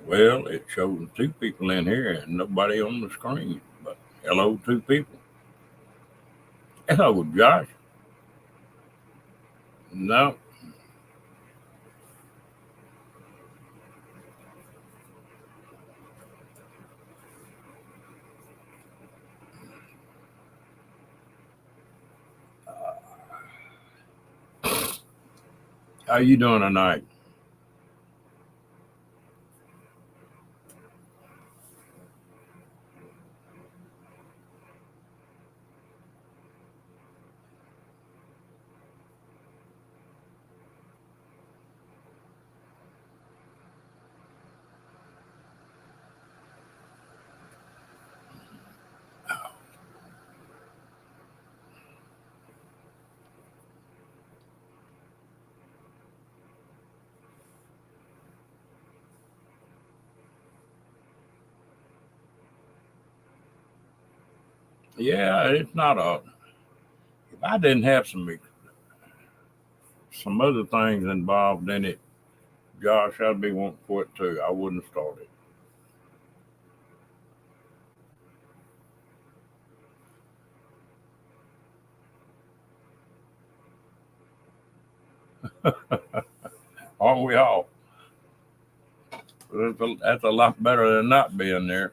Well, it shows two people in here and nobody on the screen. But hello, two people. Hello, Josh. No, how you doing tonight? Yeah, it's not a. If I didn't have some other things involved in it, Josh, I'd be wanting to quit too. I wouldn't start it. Aren't we all? That's a lot better than not being there.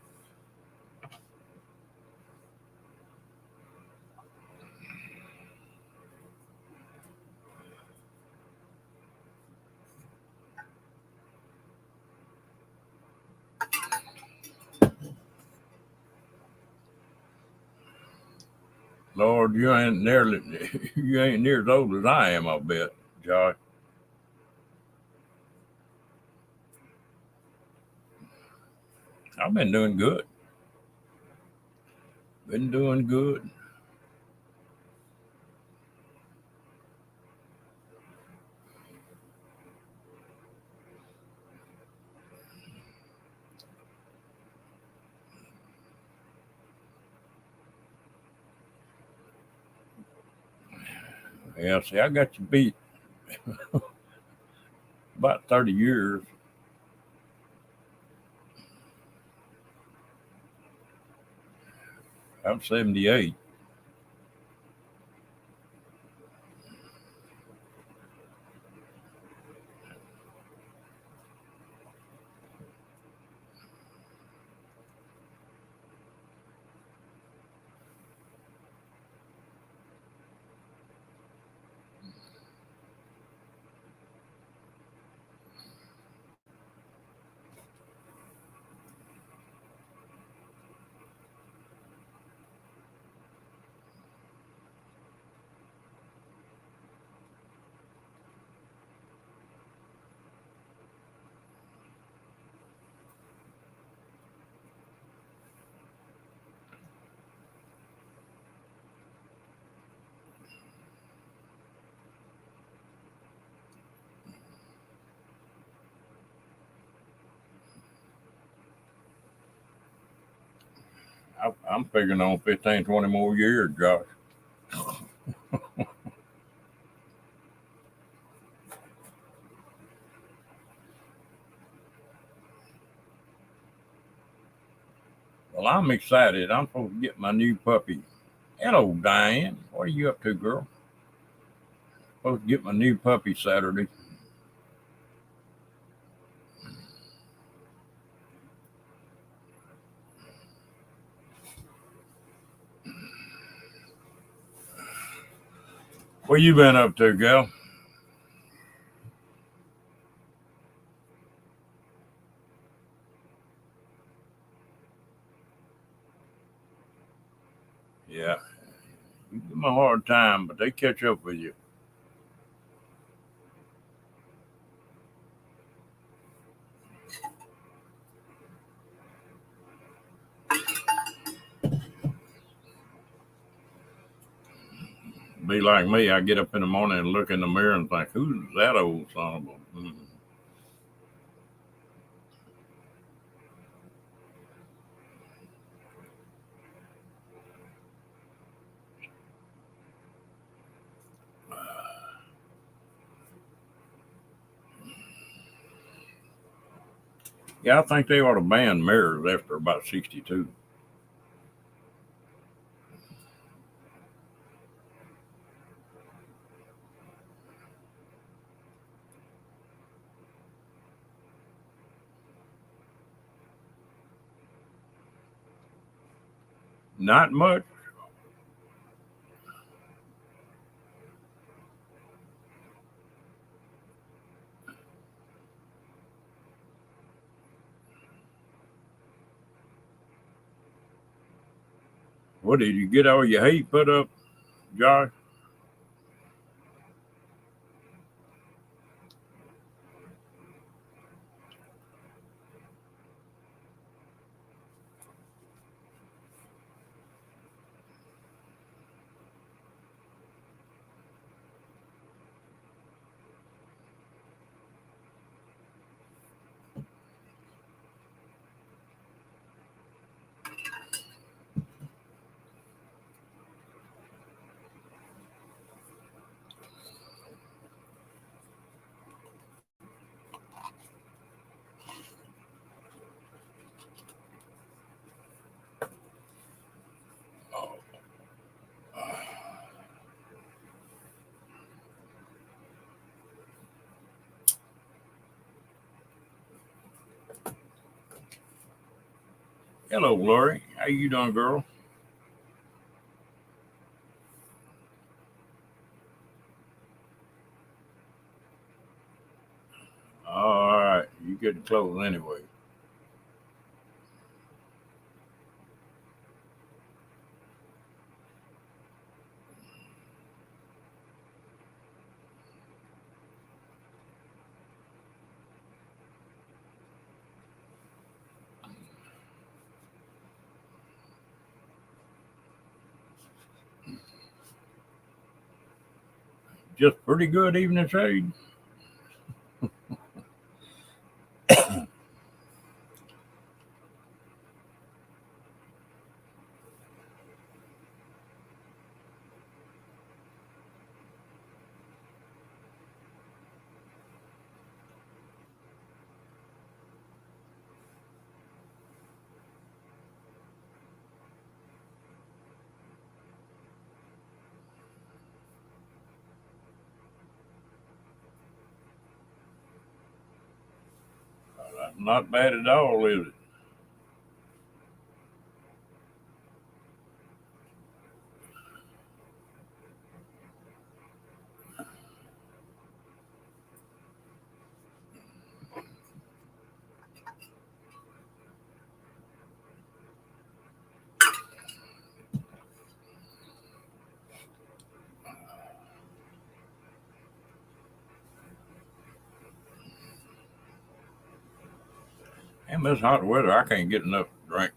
Lord, you ain't nearly you ain't near as old as I am, I bet, Josh. I've been doing good. Been doing good. Yeah, see, I got you beat about 30 years. I'm 78. I'm figuring on 15, 20 more years, Josh. Well, I'm excited. I'm supposed to get my new puppy. Hello, Diane. What are you up to, girl? Supposed to get my new puppy Saturday. What you been up to, gal? Yeah, you give them a hard time, but they catch up with you. Be like me. I get up in the morning and look in the mirror and think, "Who's that old son of a?" Yeah, I think they ought to ban mirrors after about 62. Not much. What did you get all your hay put up, Josh? Hello, Lori. How you doing, girl? All right. You getting close anyway. Just pretty good evening shade. Not bad at all, is it? In this hot weather, I can't get enough to drink.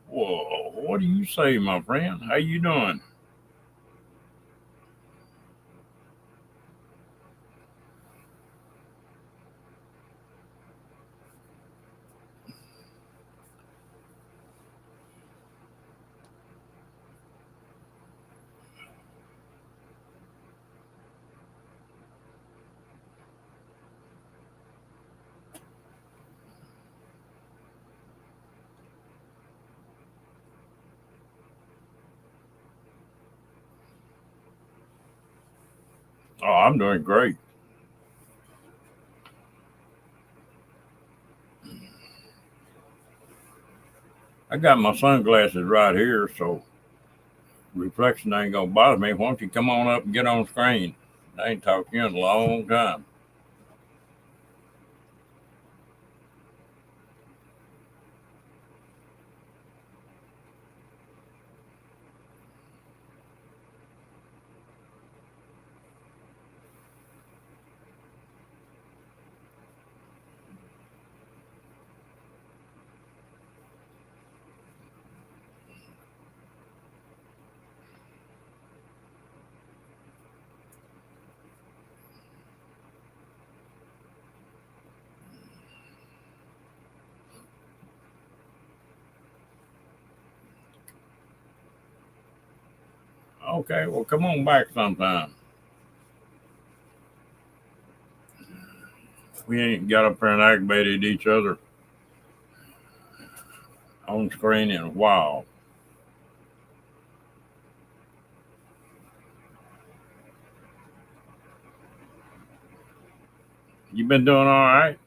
Whoa, what do you say, my friend? How you doing? Oh, I'm doing great. I got my sunglasses right here, so reflection ain't gonna bother me. Why don't you come on up and get on screen? I ain't talked to you in a long time. Okay, well, come on back sometime. We ain't got up there and aggravated each other on screen in a while. You been doing all right?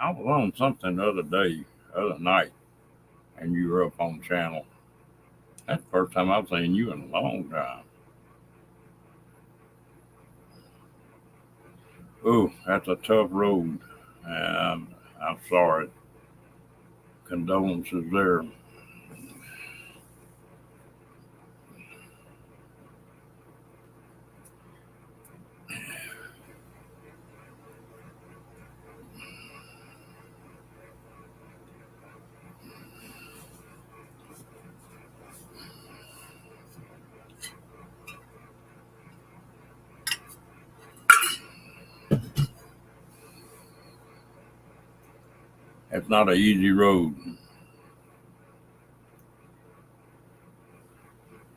I was on something the other night, and you were up on channel. That's the first time I've seen you in a long time. Ooh, that's a tough road. I'm sorry. Condolences there. It's not an easy road,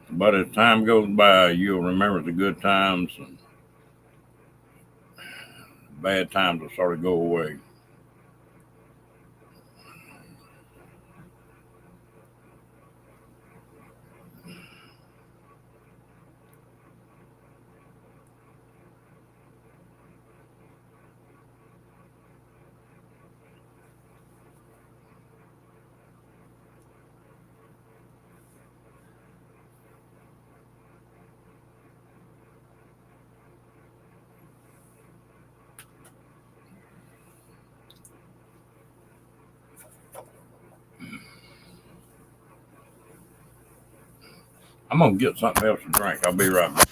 but as time goes by, you'll remember the good times, and bad times will sort of go away. I'm gonna get something else to drink. I'll be right back.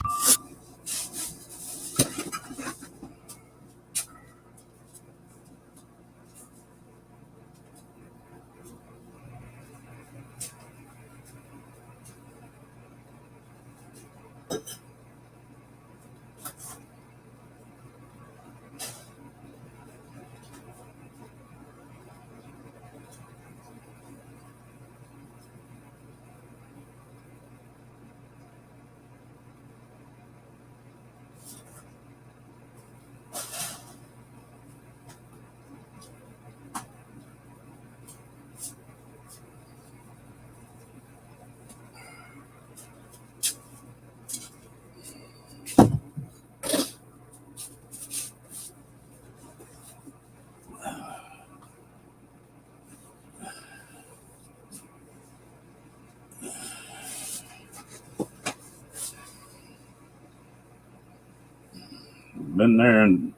Been there and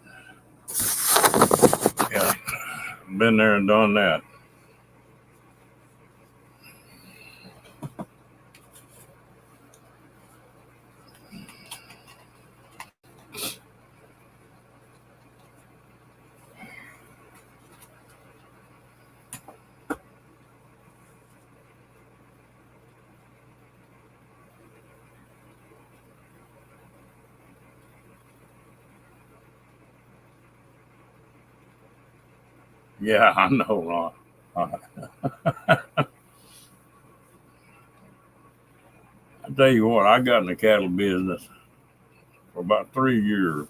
yeah, been there and done that. Yeah, I know, Ron. I tell you what, I got in the cattle business for about 3 years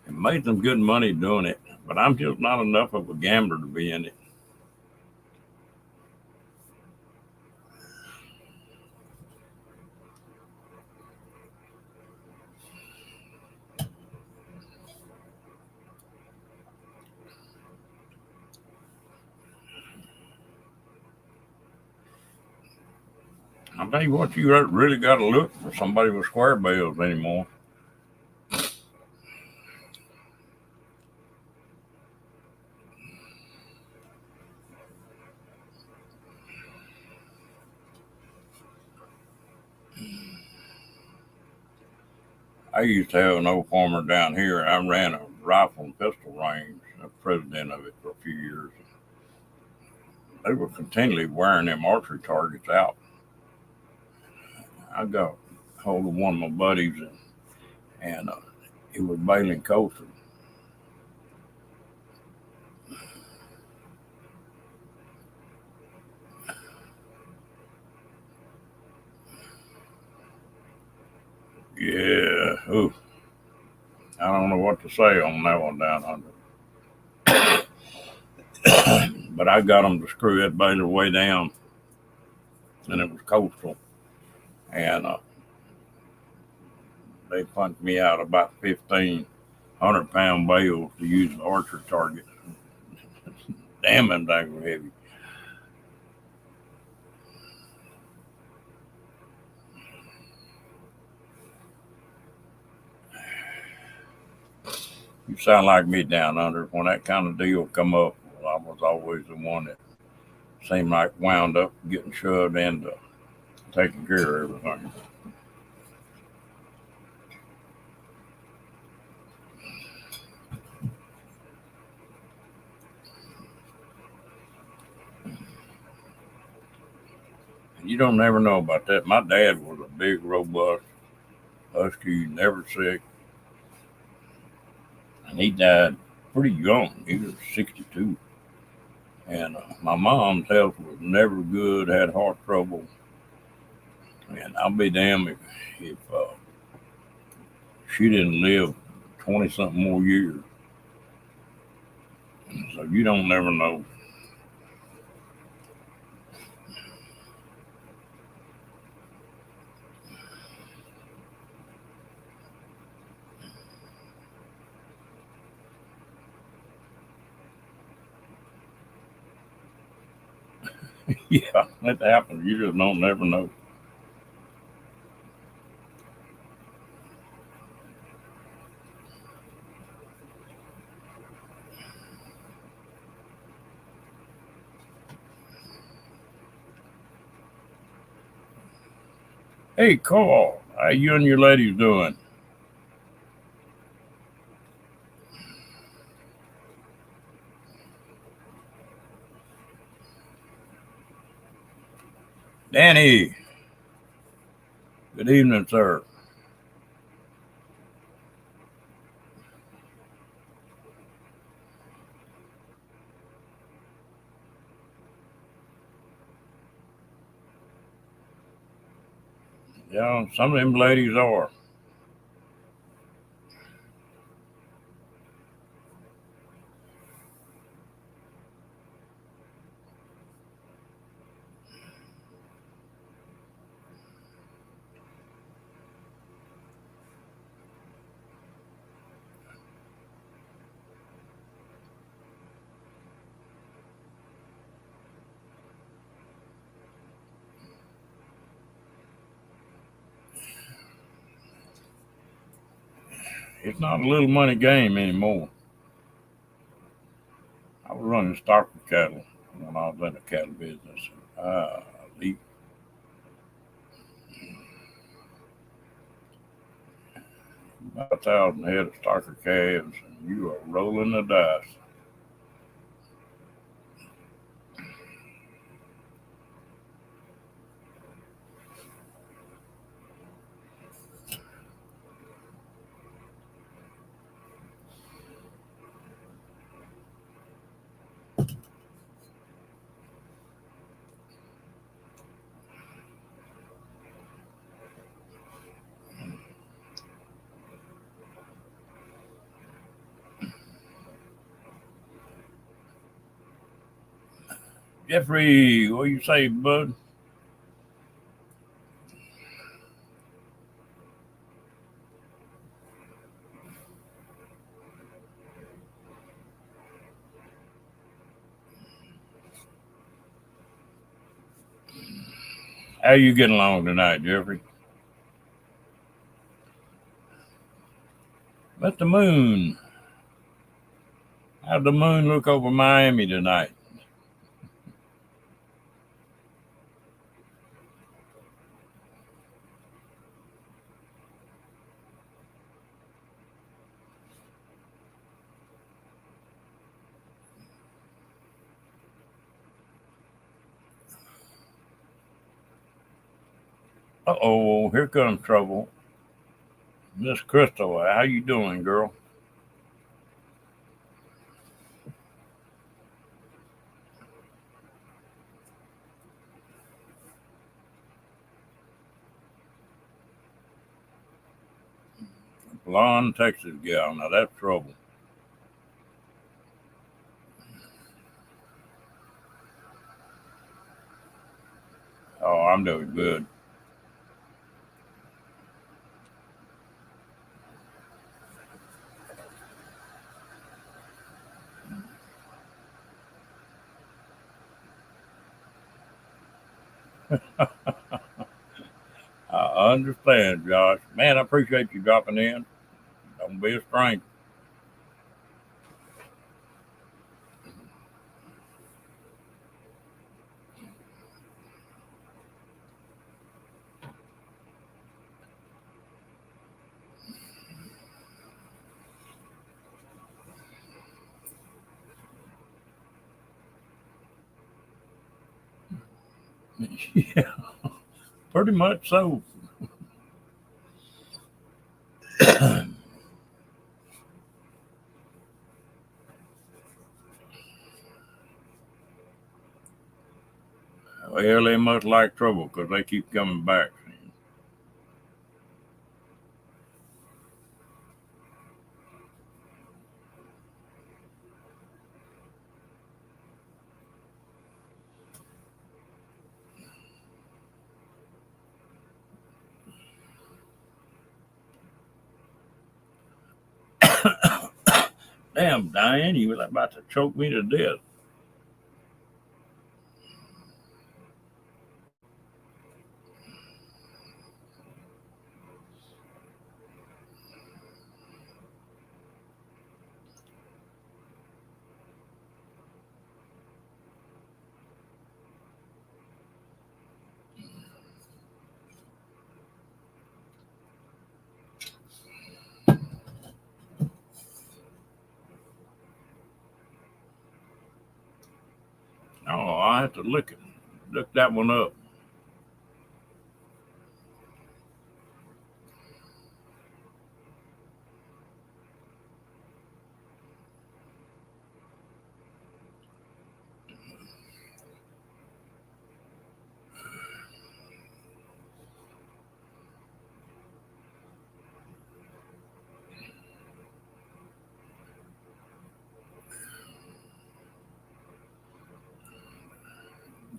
and made some good money doing it, but I'm just not enough of a gambler to be in it. I tell you what, you really got to look for somebody with square bills anymore. I used to have an old farmer down here. I ran a rifle and pistol range, the president of it for a few years. They were continually wearing them archery targets out. I got hold of one of my buddies, and he was bailing coastal. Yeah, ooh, I don't know what to say on that one down under. But I got them to screw that bailer way down, and it was coastal. And they punched me out about 1,500-pound bales to use an archery target. Damn, them things were heavy. You sound like me down under. When that kind of deal come up, well, I was always the one that seemed like wound up getting shoved into taking care of everything. You don't never know about that. My dad was a big, robust husky, never sick, and he died pretty young. He was 62. And my mom's health was never good, had heart trouble. And I'll be damned if she didn't live 20 something more years. So you don't never know. Yeah, that happens. You just don't never know. Hey, Carl, how you and your ladies doing? Danny, good evening, sir. Yeah, some of them ladies are. It's not a little money game anymore. I was running stock cattle when I was in the cattle business. Uh, about 1,000 head of stocker calves, and you are rolling the dice. Jeffrey, what you say, bud? How you getting along tonight, Jeffrey? Let the moon. How'd the moon look over Miami tonight? Uh-oh, here comes trouble. Miss Crystal, how you doing, girl? Blonde Texas gal. Now that's trouble. Oh, I'm doing good. I understand, Josh. Man, I appreciate you dropping in. Don't be a stranger. Yeah, pretty much so. Well, they must like trouble because they keep coming back. Damn, Diane, you was about to choke me to death. Oh, I have to look that one up.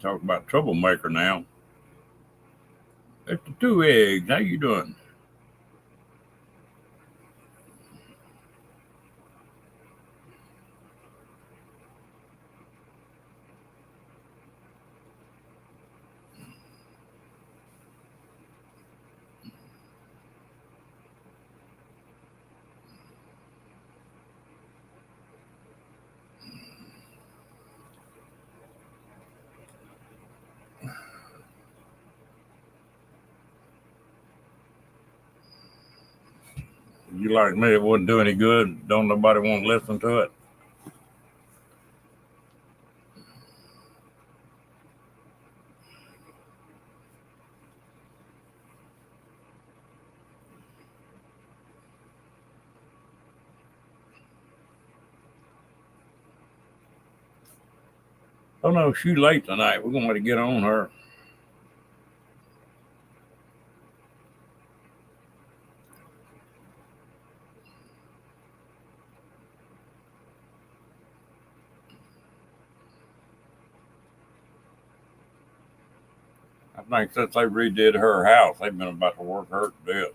Talk about troublemaker now. It's the two eggs. How you doing? You like me? It wouldn't do any good. Don't nobody want to listen to it. Oh no, she's late tonight. We're gonna have to get on her. I think since they redid her house, they've been about to work her to death.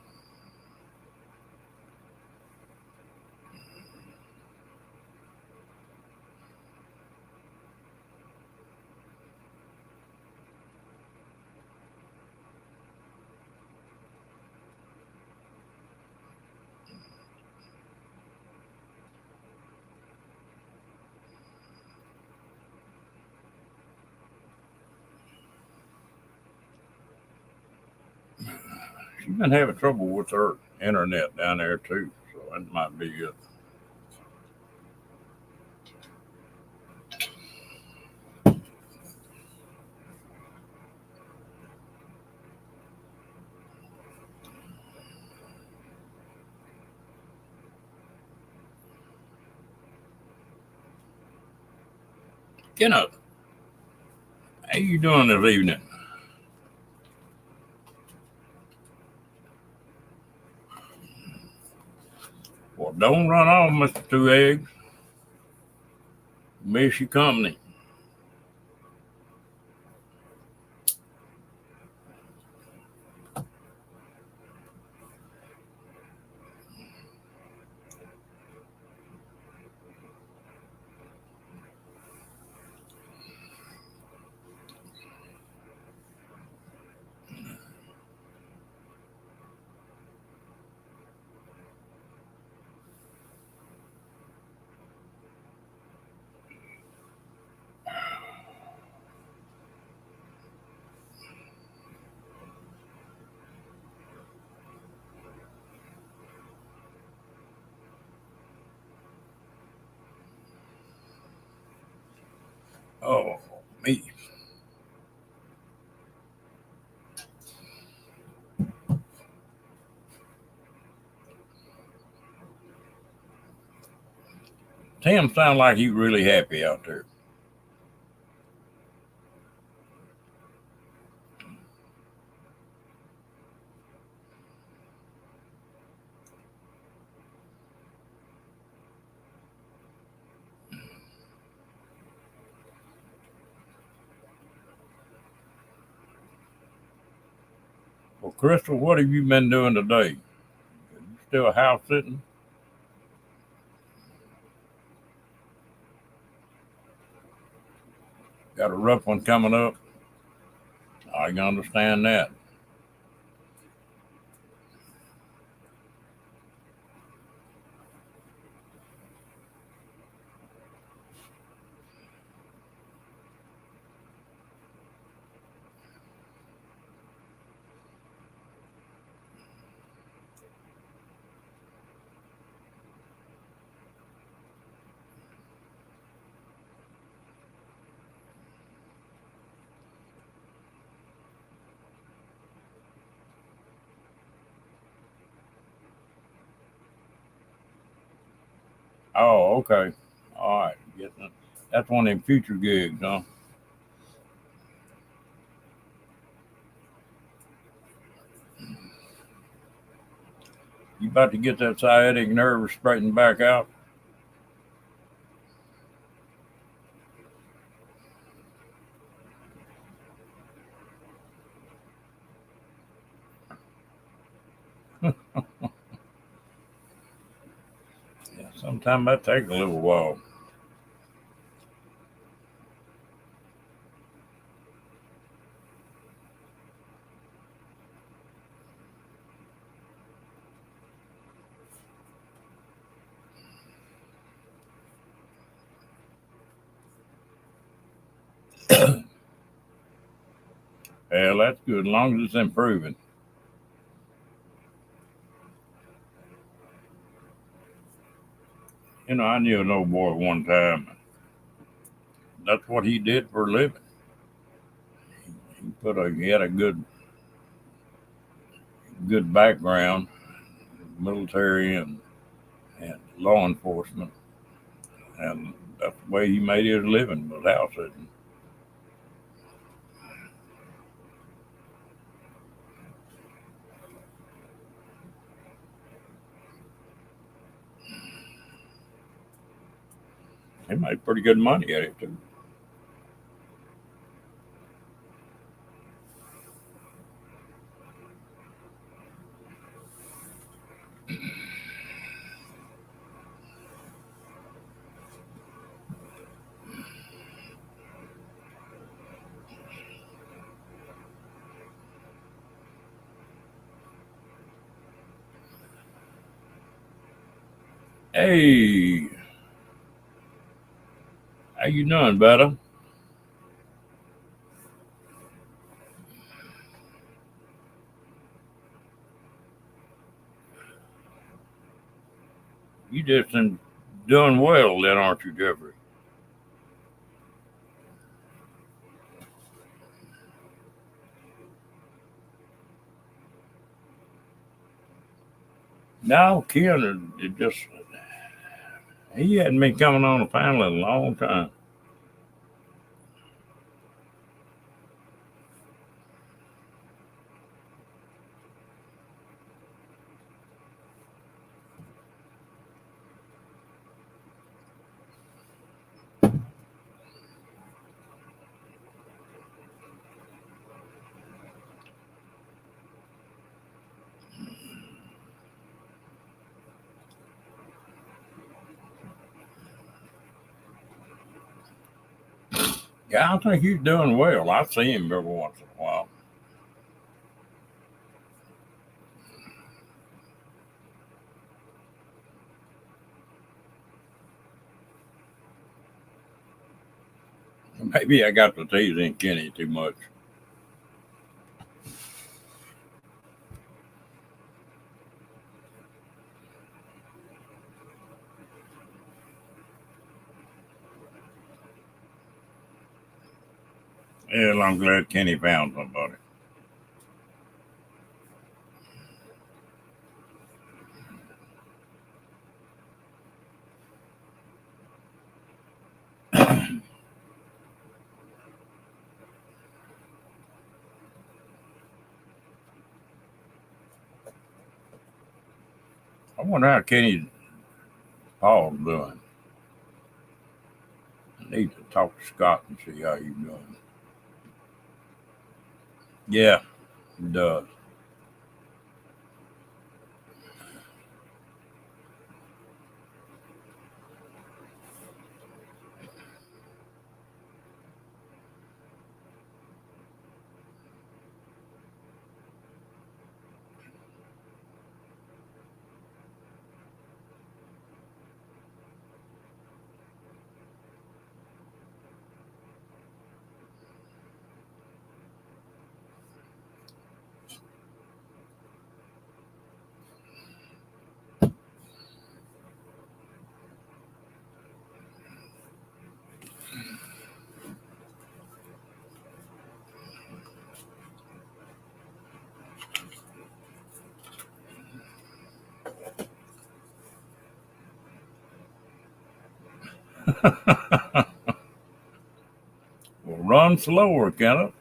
She's been having trouble with her internet down there too, so that might be it. Kenneth, how you doing this evening? Well, don't run off, Mr. Two Eggs. Miss your company. Oh, me. Tim sounds like he's really happy out there. Well, Crystal, what have you been doing today? You still house sitting? Got a rough one coming up? I can understand that. Oh, okay. All right. That's one of them future gigs, huh? You about to get that sciatic nerve straightened back out? Yeah, sometimes that takes a little while. Well, that's good, as long as it's improving. You know, I knew an old boy one time. That's what he did for a living. He had a good background, military and law enforcement, and that's the way he made his living was house sitting. He made pretty good money at it too. Hey, how you doing, better? You just been doing well then, aren't you, Jeffrey? No, Ken, it just he hadn't been coming on the panel in a long time. Yeah, I think he's doing well. I see him every once in a while. Maybe I got to teasing Kenny too much. Well, I'm glad Kenny found somebody. I wonder how Kenny Paul's doing. I need to talk to Scott and see how he's doing. Yeah, he does. Well, run slower, Kenneth.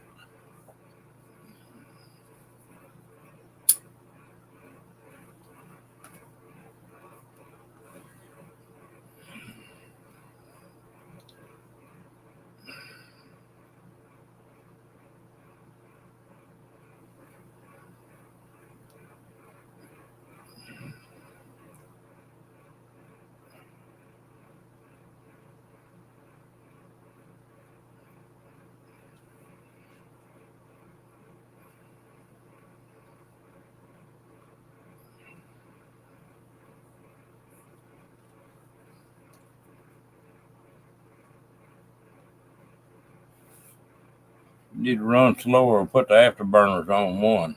You need to run slower or put the afterburners on one.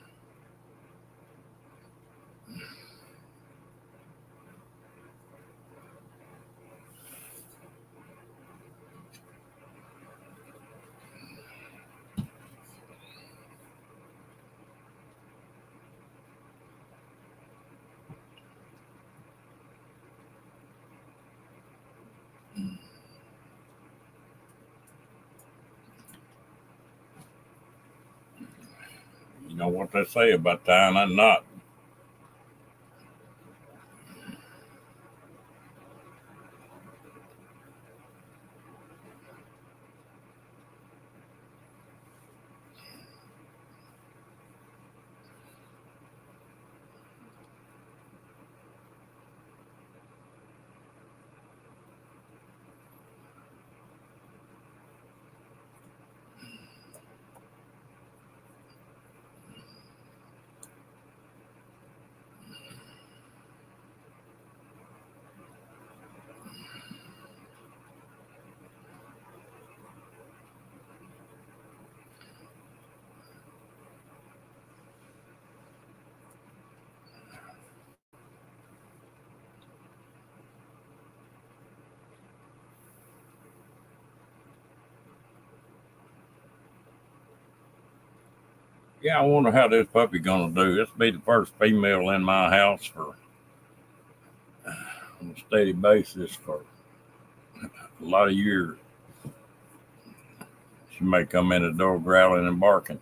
You know what they say about tying a knot. Yeah, I wonder how this puppy gonna do. This will be the first female in my house for on a steady basis for a lot of years. She may come in the door growling and barking.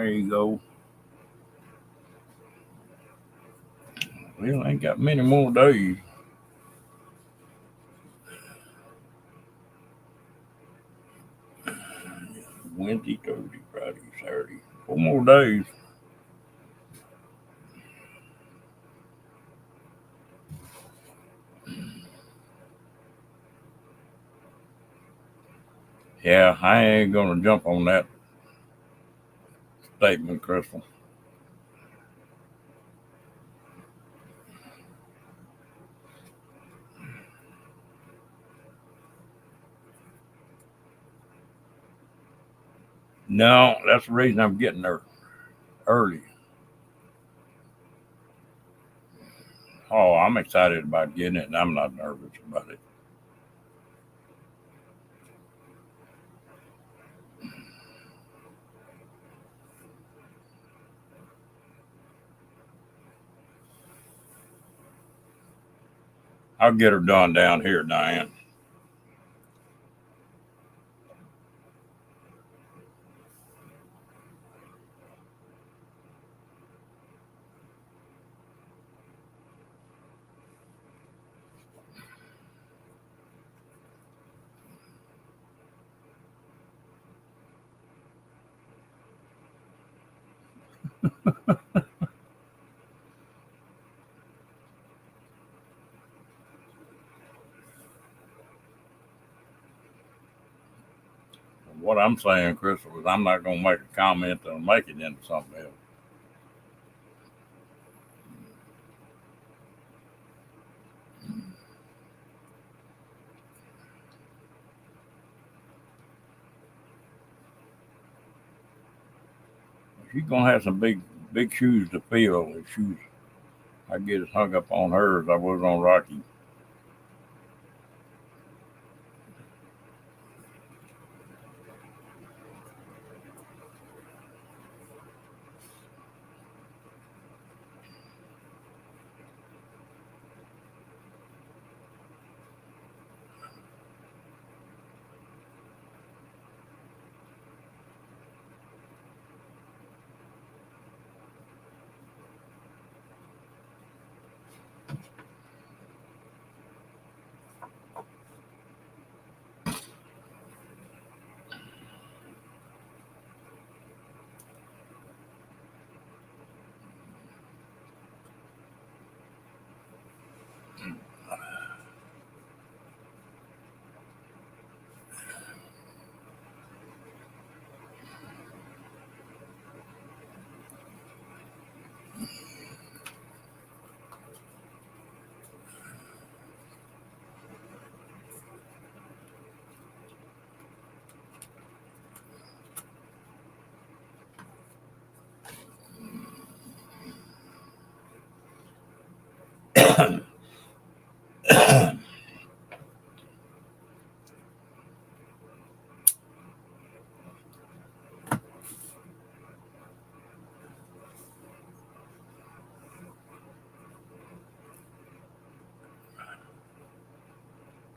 There you go. Well, ain't got many more days. Wednesday, Thursday, Friday, Saturday. 4 more days. Yeah, I ain't gonna jump on that statement, Crystal. No, that's the reason I'm getting there early. Oh, I'm excited about getting it, and I'm not nervous about it. I'll get her done down here, Diane. What I'm saying, Crystal, is I'm not gonna make a comment that'll make it into something else. She's gonna have some big shoes to fill if shoes I get as hung up on her as I was on Rocky.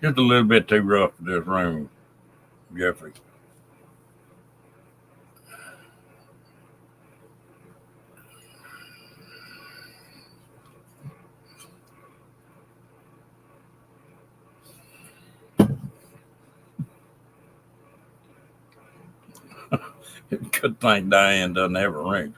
Just a little bit too rough for this room, Jeffrey. Good thing Diane doesn't have a ring.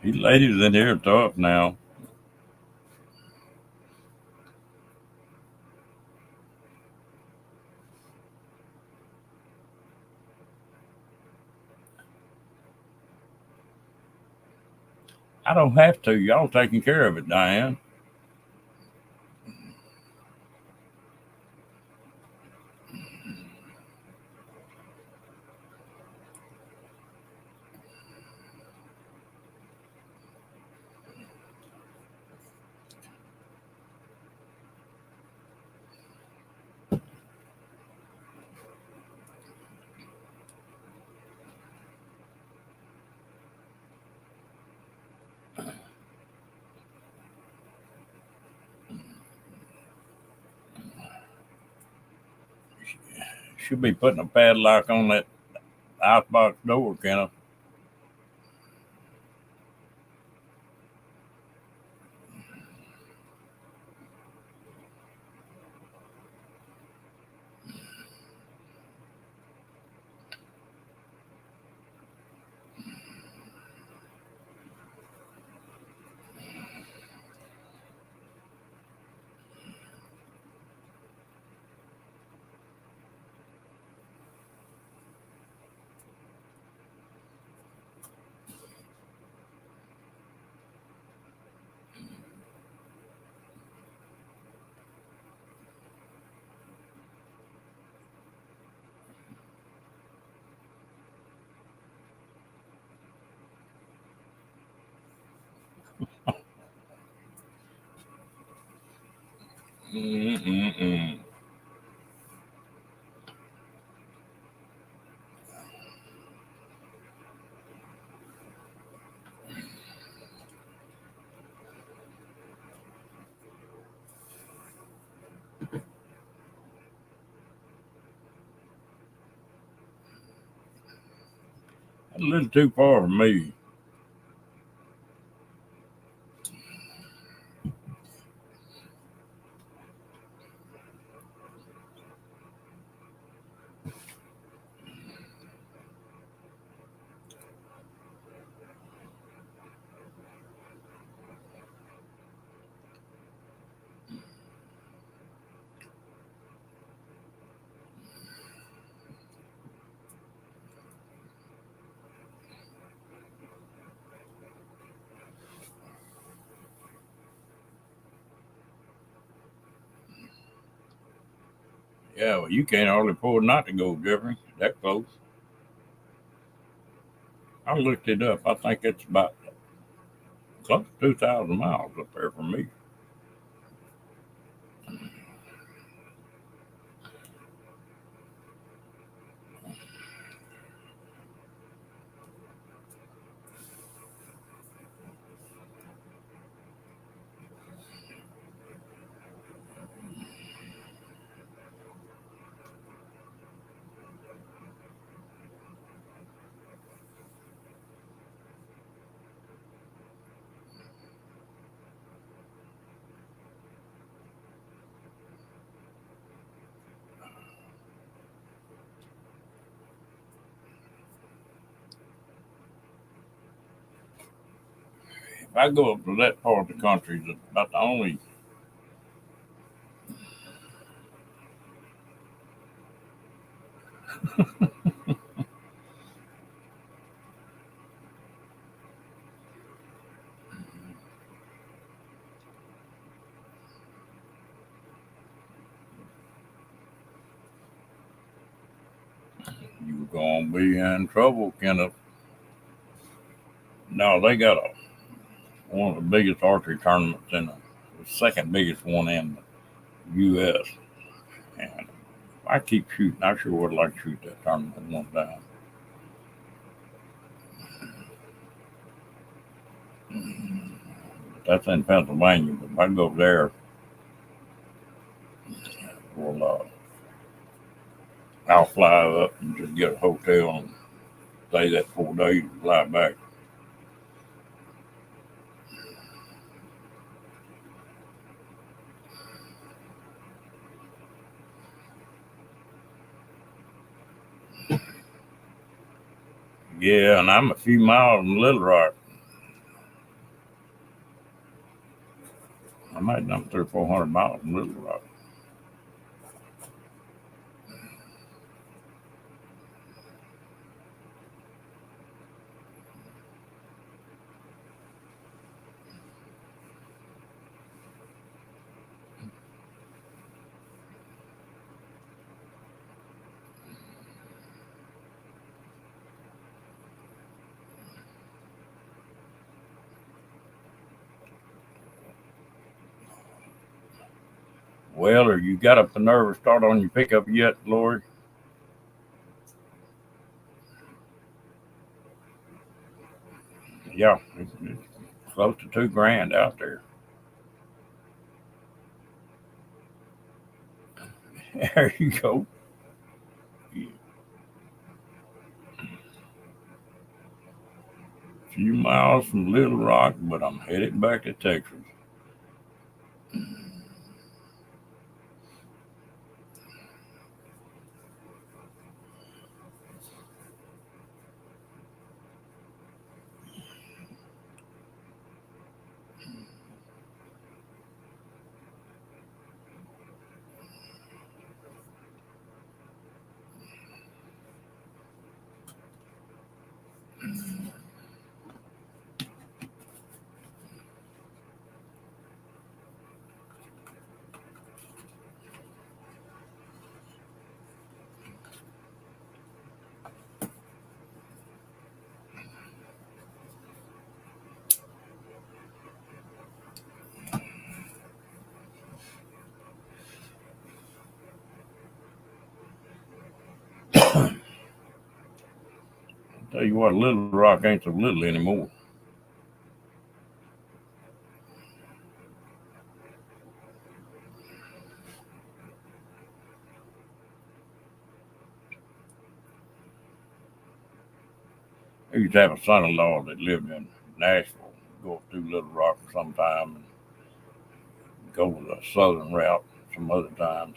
These ladies in here are tough now. I don't have to. Y'all taking care of it, Diane. Should be putting a padlock on that icebox door, Kenneth. Mm-mm-mm. That's a little too far for me. Yeah, well, you can't hardly afford not to go, Jeffrey. That close. I looked it up. I think it's about close to 2,000 miles up there from me. If I go up to that part of the country, it's about the only. You're gonna be in trouble, Kenneth. No, they got one of the biggest archery tournaments the second biggest one in the U.S. And I keep shooting. I sure would like to shoot that tournament one time. That's in Pennsylvania, but if I go there, well, I'll fly up and just get a hotel and stay that 4 days and fly back. Yeah, and I'm a few miles from Little Rock. I might jump 300 or 400 miles from Little Rock. Well, or you got up the nerve to start on your pickup yet, Lori? Yeah, it's close to 2 grand out there. There you go. A few miles from Little Rock, but I'm headed back to Texas. Tell you what, Little Rock ain't so little anymore. I used to have a son-in-law that lived in Nashville. Go up through Little Rock sometime and go the southern route some other times.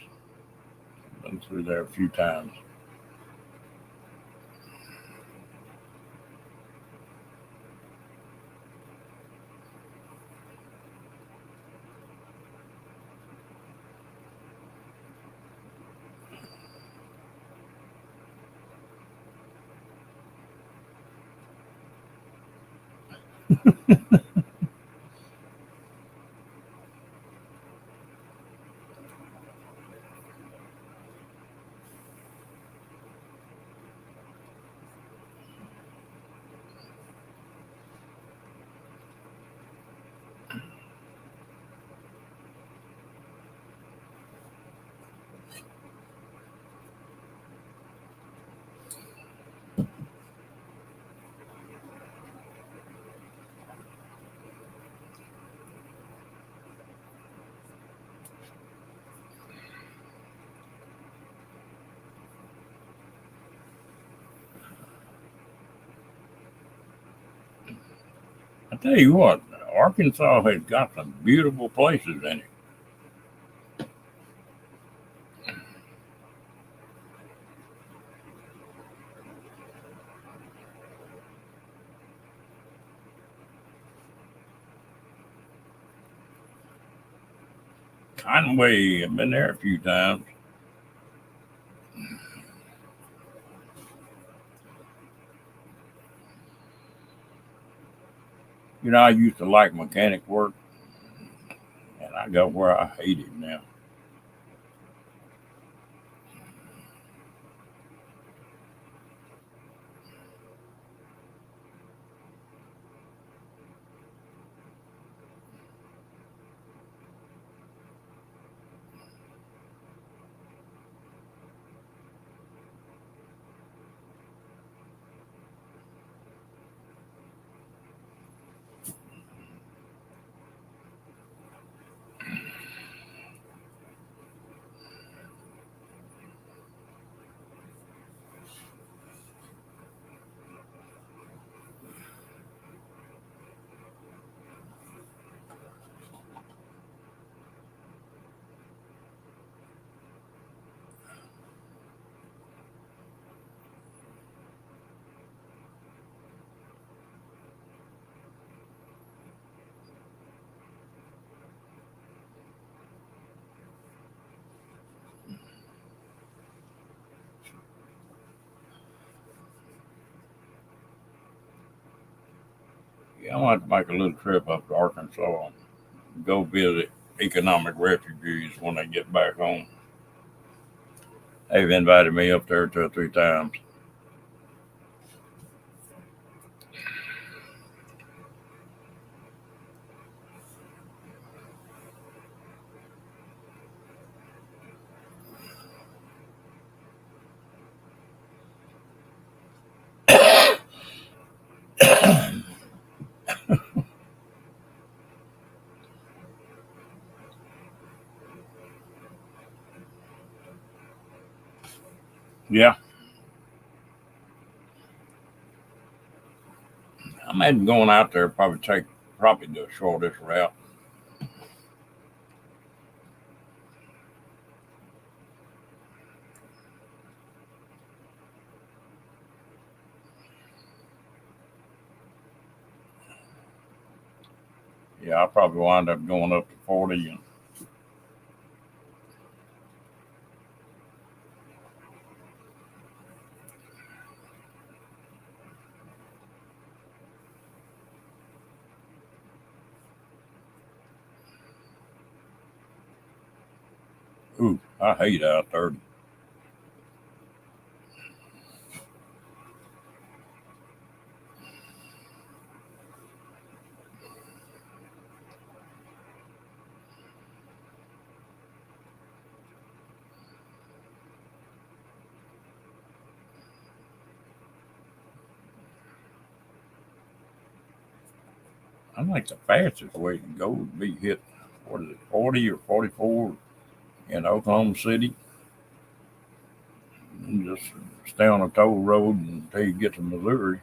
Been through there a few times. I tell you what, Arkansas has got some beautiful places in it. Conway, I've been there a few times. You know, I used to like mechanic work, and I got where I hate it now. Yeah, I want to make a little trip up to Arkansas and go visit economic refugees when they get back home. They've invited me up there 2 or 3 times. imagine going out there probably the shortest route. Yeah, I'll probably wind up going up to 40 and ooh, I hate I-30. I think the fastest way to go would be hit, what is it, 40 or 44 in Oklahoma City, and just stay on a toll road until you get to Missouri.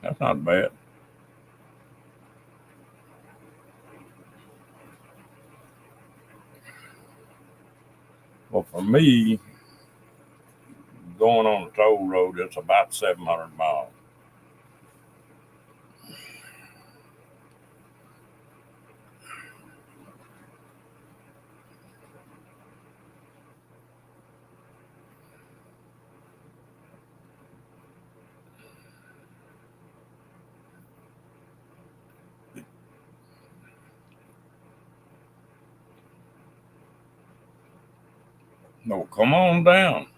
That's not bad. Well, for me, going on a toll road, it's about 700 miles. No, come on down.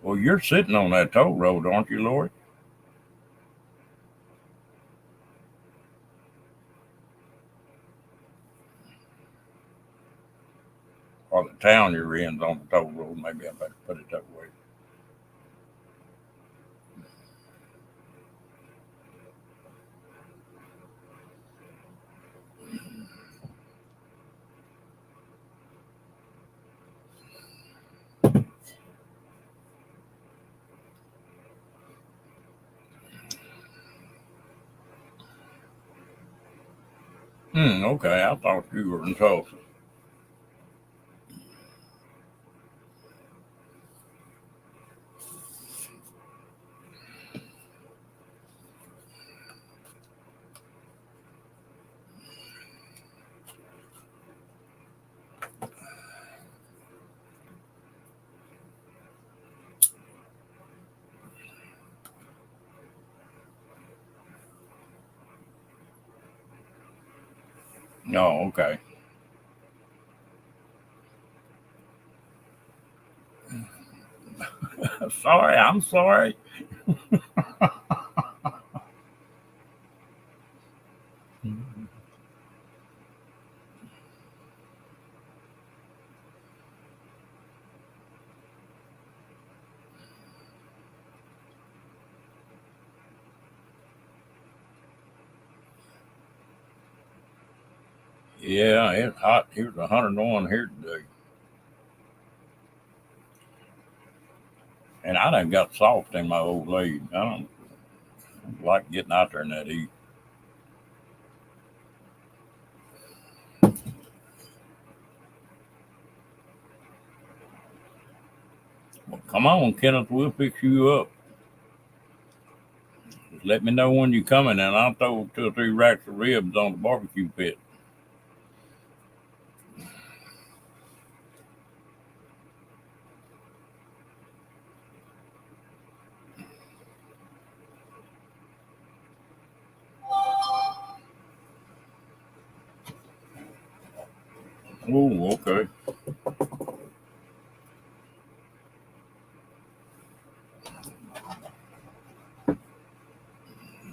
Well, you're sitting on that toll road, aren't you, Lori? Or the town you're in's on the toll road. Maybe I better put it that way. Okay. I thought you were in Tulsa. Oh, okay. Sorry, I'm sorry. Yeah, it's hot. Here's 101 here today. And I done got soft in my old age. I don't like getting out there in that heat. Well, come on, Kenneth. We'll fix you up. Just let me know when you're coming, and I'll throw 2 or 3 racks of ribs on the barbecue pit. Oh, okay.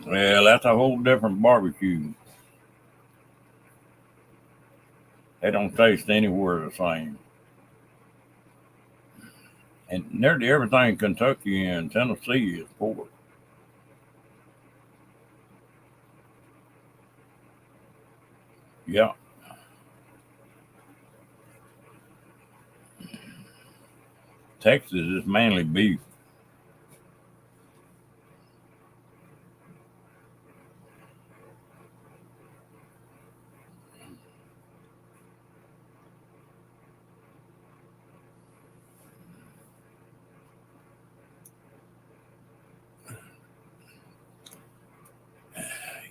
Well, that's a whole different barbecue. They don't taste anywhere the same. And nearly everything in Kentucky and Tennessee is pork. Yeah. Texas is mainly beef.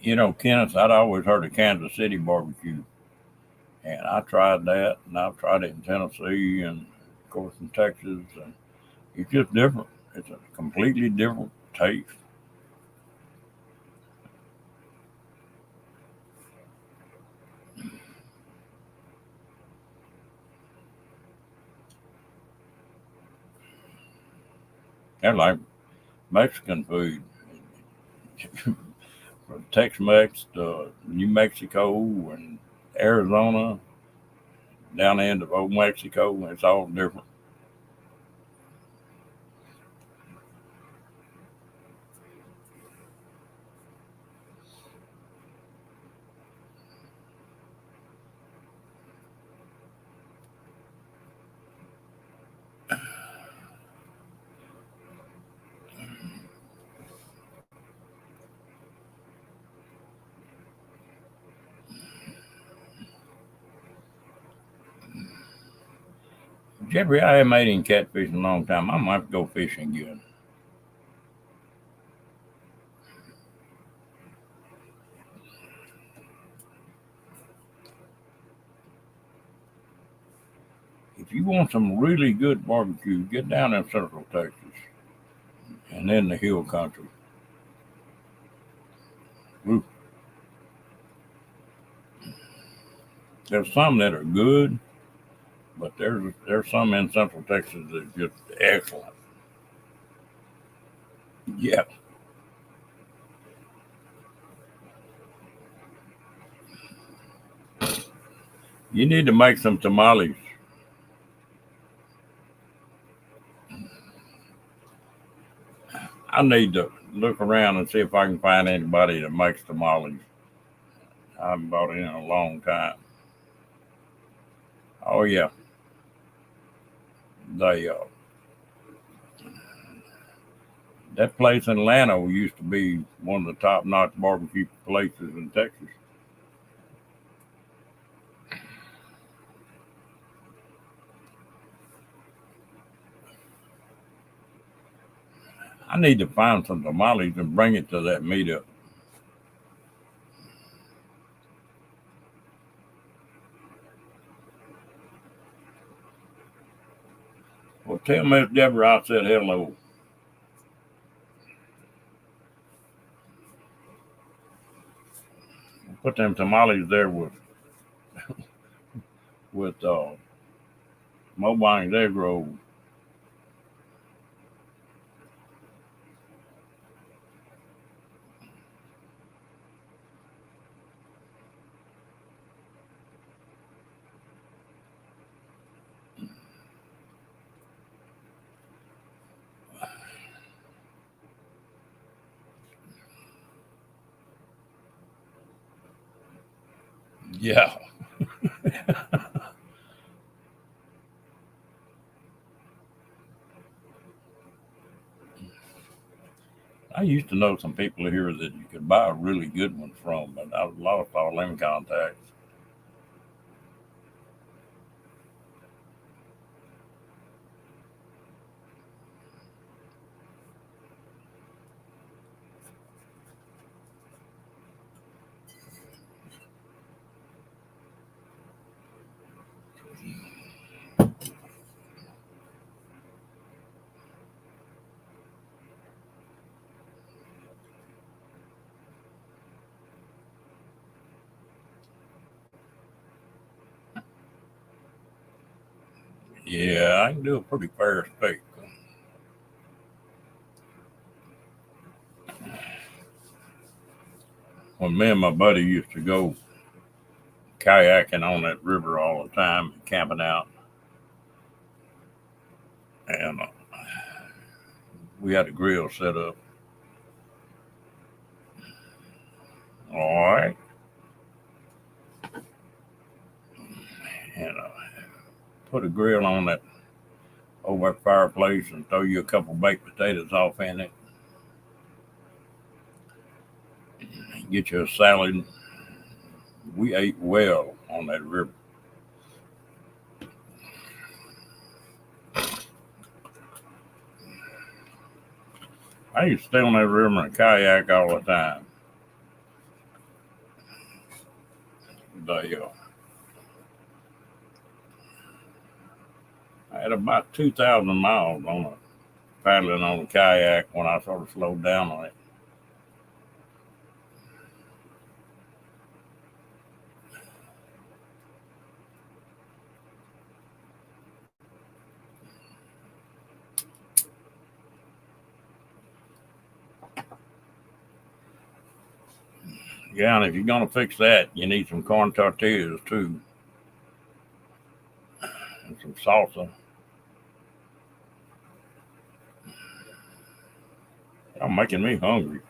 You know, Kenneth, I'd always heard of Kansas City barbecue. And I tried that, and I've tried it in Tennessee and, of course, in Texas. And it's just different. It's a completely different taste. They're like Mexican food. From Tex-Mex to New Mexico and Arizona, down the end of Old Mexico, it's all different. Jeffrey, I haven't made any catfish in a long time. I might have to go fishing again. If you want some really good barbecue, get down in Central Texas and then the hill country. Ooh, there's some that are good, but there's some in Central Texas that's just excellent. Yeah, you need to make some tamales. I need to look around and see if I can find anybody that makes tamales. I haven't bought it in a long time. Oh yeah, they that place in Atlanta used to be one of the top notch barbecue places in Texas. I need to find some tamales and bring it to that meetup. Well, tell Miss Deborah I said hello. Put them tamales there with Mobine's egg roll. Yeah, I used to know some people here that you could buy a really good one from, but I've lost all them contacts. Yeah, I can do a pretty fair steak. When me and my buddy used to go kayaking on that river all the time, camping out, and we had a grill set up. All right, and put a grill on that over that fireplace and throw you a couple baked potatoes off in it. Get you a salad. We ate well on that river. I used to stay on that river and kayak all the time. I had about 2,000 miles on a paddling on a kayak when I sort of slowed down on it. Yeah, and if you're gonna fix that, you need some corn tortillas too, and some salsa. Y'all making me hungry.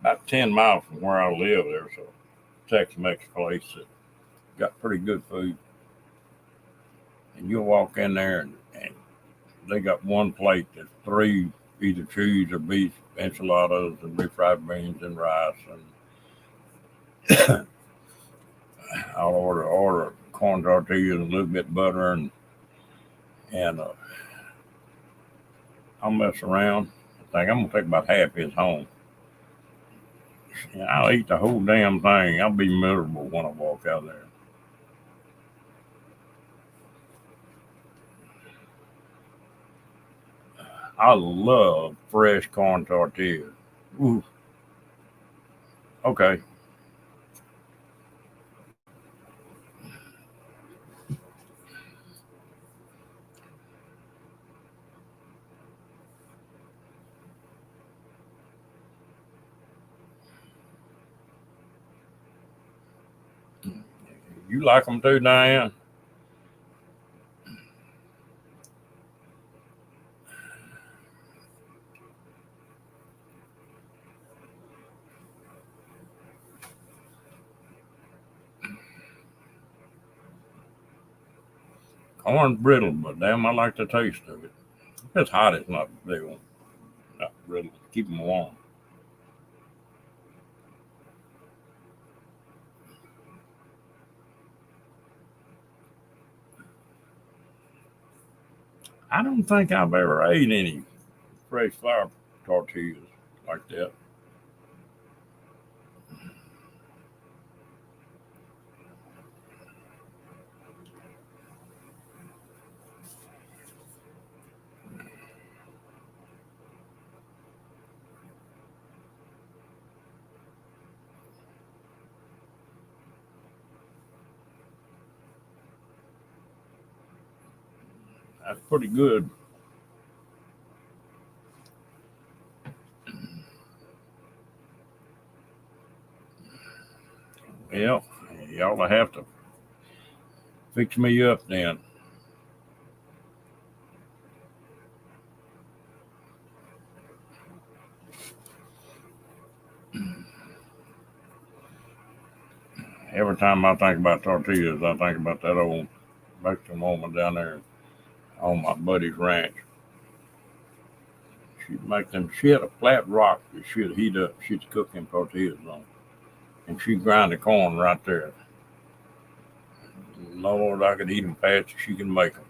About 10 miles from where I live, there's a Tex-Mex place that got pretty good food. And you'll walk in there and they got one plate that's three either cheese or beef enchiladas and refried beans and rice. And I'll order corn tortillas and a little bit of butter and I'll mess around. I think I'm gonna take about half his home. I'll eat the whole damn thing. I'll be miserable when I walk out there. I love fresh corn tortillas. Ooh. Okay. You like them too, Diane? Corn's brittle, but damn, I like the taste of it. If it's hot, it's not brittle. Not brittle. Keep them warm. I don't think I've ever ate any fresh flour tortillas like that. That's pretty good. Well, y'all have to fix me up then. Every time I think about tortillas, I think about that old Mexican woman down there on my buddy's ranch. She'd make them, she had a flat rock that she'd heat up, she'd cook them tortillas on. And she'd grind the corn right there. Lord, I could eat them fast as she can make them.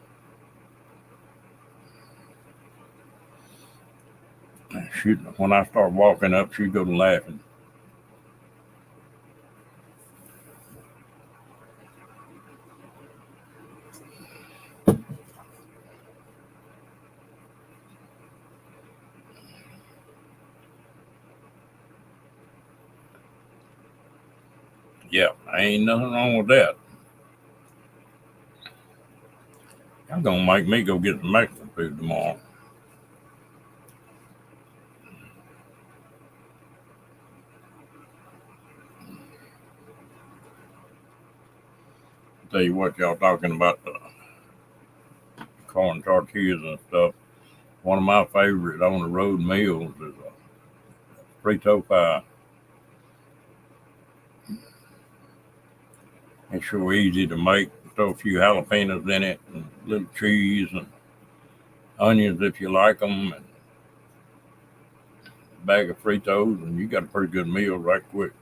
When I start walking up, she'd go to laughing. Yeah, ain't nothing wrong with that. I'm gonna make me go get some Mexican food tomorrow. Tell you what, y'all talking about the corn tortillas and stuff. One of my favorite on the road meals is a frito pie. It's sure easy to make. Throw a few jalapenos in it, and little cheese and onions if you like them, and a bag of Fritos, and you got a pretty good meal right quick.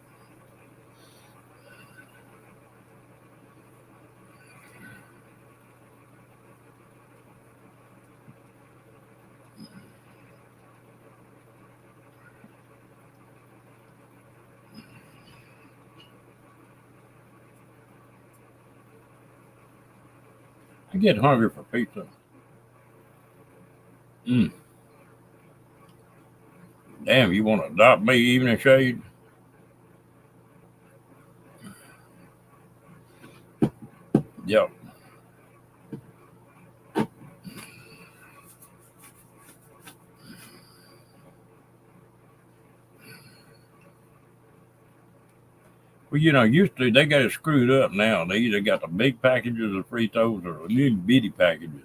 I get hungry for pizza. Mm, damn, you want to adopt me, evening shade? Yep. Well, used to they got it screwed up now. They either got the big packages of Fritos or the little bitty packages.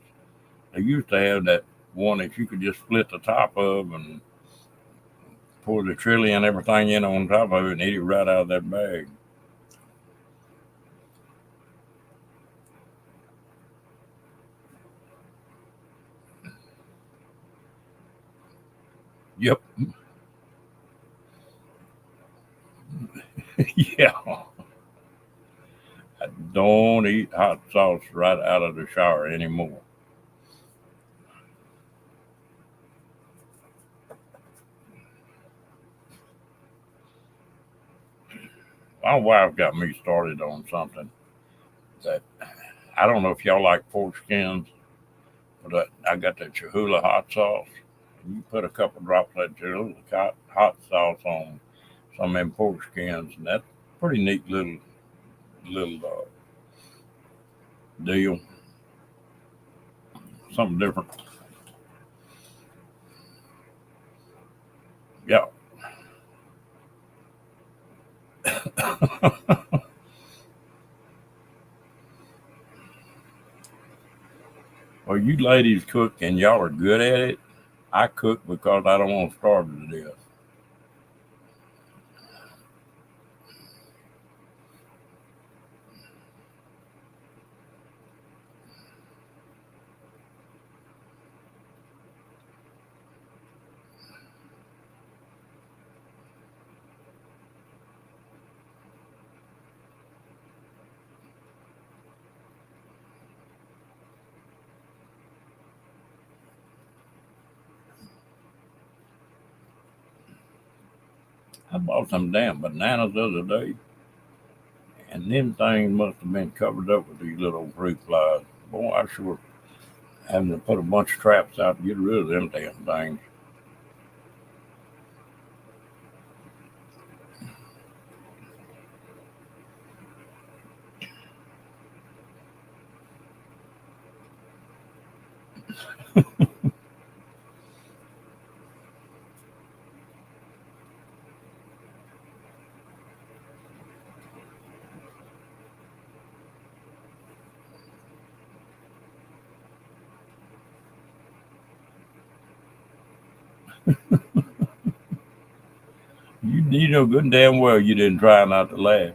They used to have that one that you could just split the top of and pour the chili and everything in on top of it and eat it right out of that bag. Yep. Yeah. I don't eat hot sauce right out of the shower anymore. My wife got me started on something that I don't know if y'all like pork skins, but I got that Cholula hot sauce. You put a couple drops of that Cholula hot sauce on some of them pork skins, and that's a pretty neat little deal. Something different. Yeah. Well, you ladies cook and y'all are good at it. I cook because I don't want to starve to death. I bought some damn bananas the other day, and them things must have been covered up with these little fruit flies. Boy, I sure having to put a bunch of traps out to get rid of them damn things. You know good and damn well you didn't try not to laugh.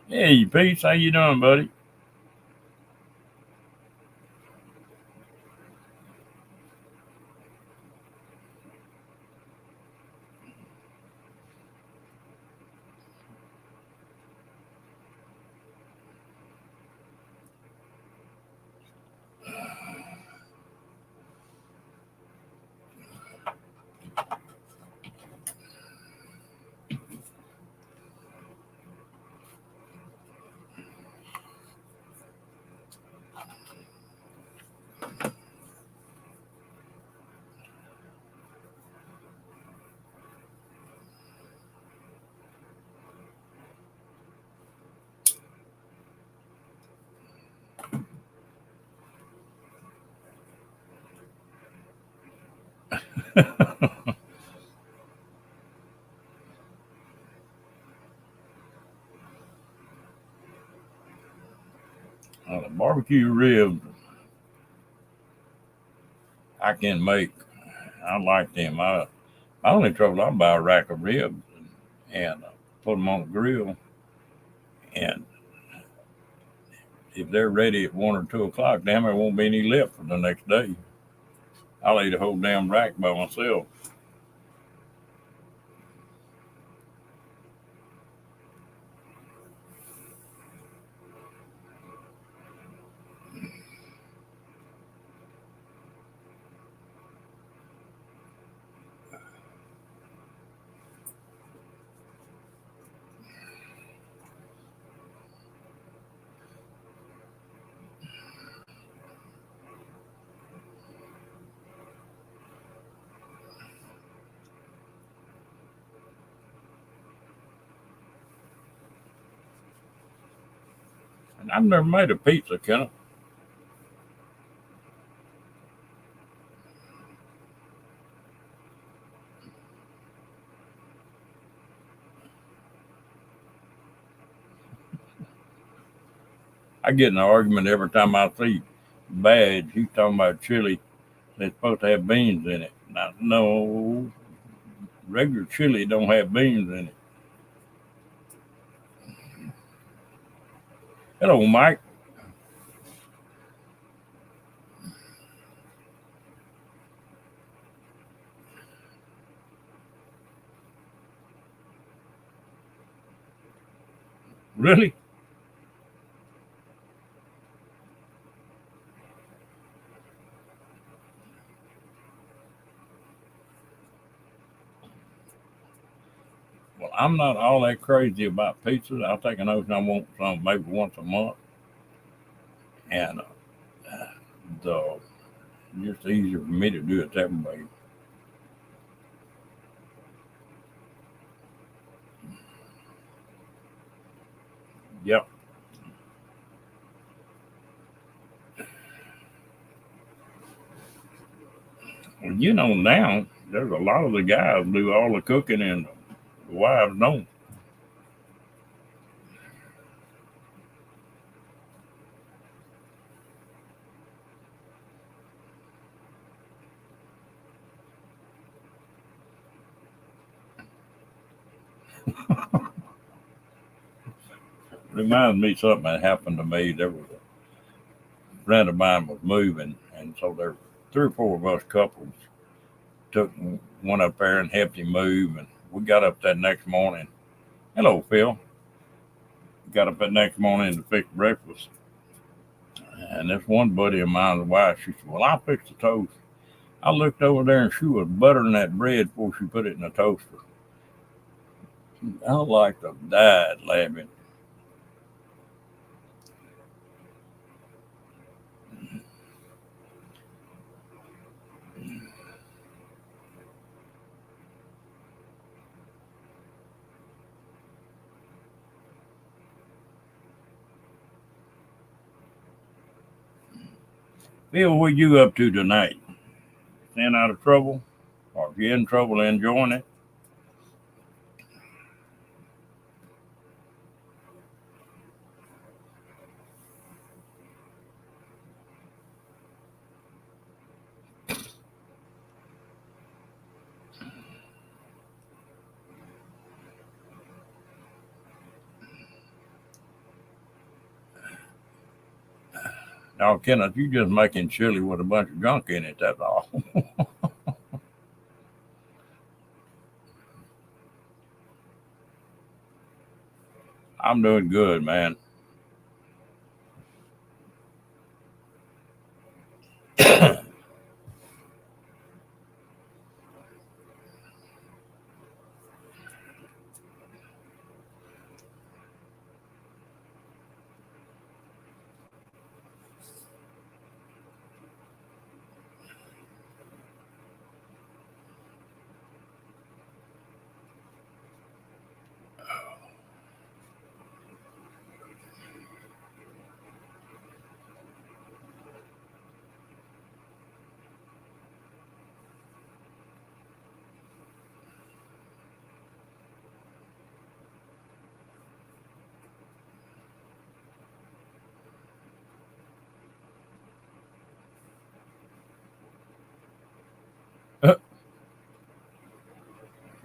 Hey, Peace, how you doing, buddy? The barbecue ribs I can make. I like them. My only trouble, I buy a rack of ribs and put them on the grill, and if they're ready at 1 or 2 o'clock, damn, there won't be any left for the next day. I'll eat a whole damn rack by myself. And I've never made a pizza, can I? I get in an argument every time I see badge. He's talking about chili. They're supposed to have beans in it. Now, no, regular chili don't have beans in it. Hello, Mike. Really? Well, I'm not all that crazy about pizzas. I'll take a notion I want some maybe once a month, and the just easier for me to do it that way. Yep. Well, now there's a lot of the guys do all the cooking and the wives don't. Reminds me of something that happened to me. There was a friend of mine was moving, and so there were 3 or 4 of us couples took one up there and helped him move, and we got up that next morning. Hello, Phil. Got up that next morning to fix breakfast, and this one buddy of mine's wife, she said, "Well, I'll fix the toast." I looked over there, and she was buttering that bread before she put it in the toaster. I like to die laughing. Phil, what you up to tonight? Staying out of trouble? Or if you're in trouble, enjoying it? Now, Kenneth, you just making chili with a bunch of junk in it, that's all. I'm doing good, man.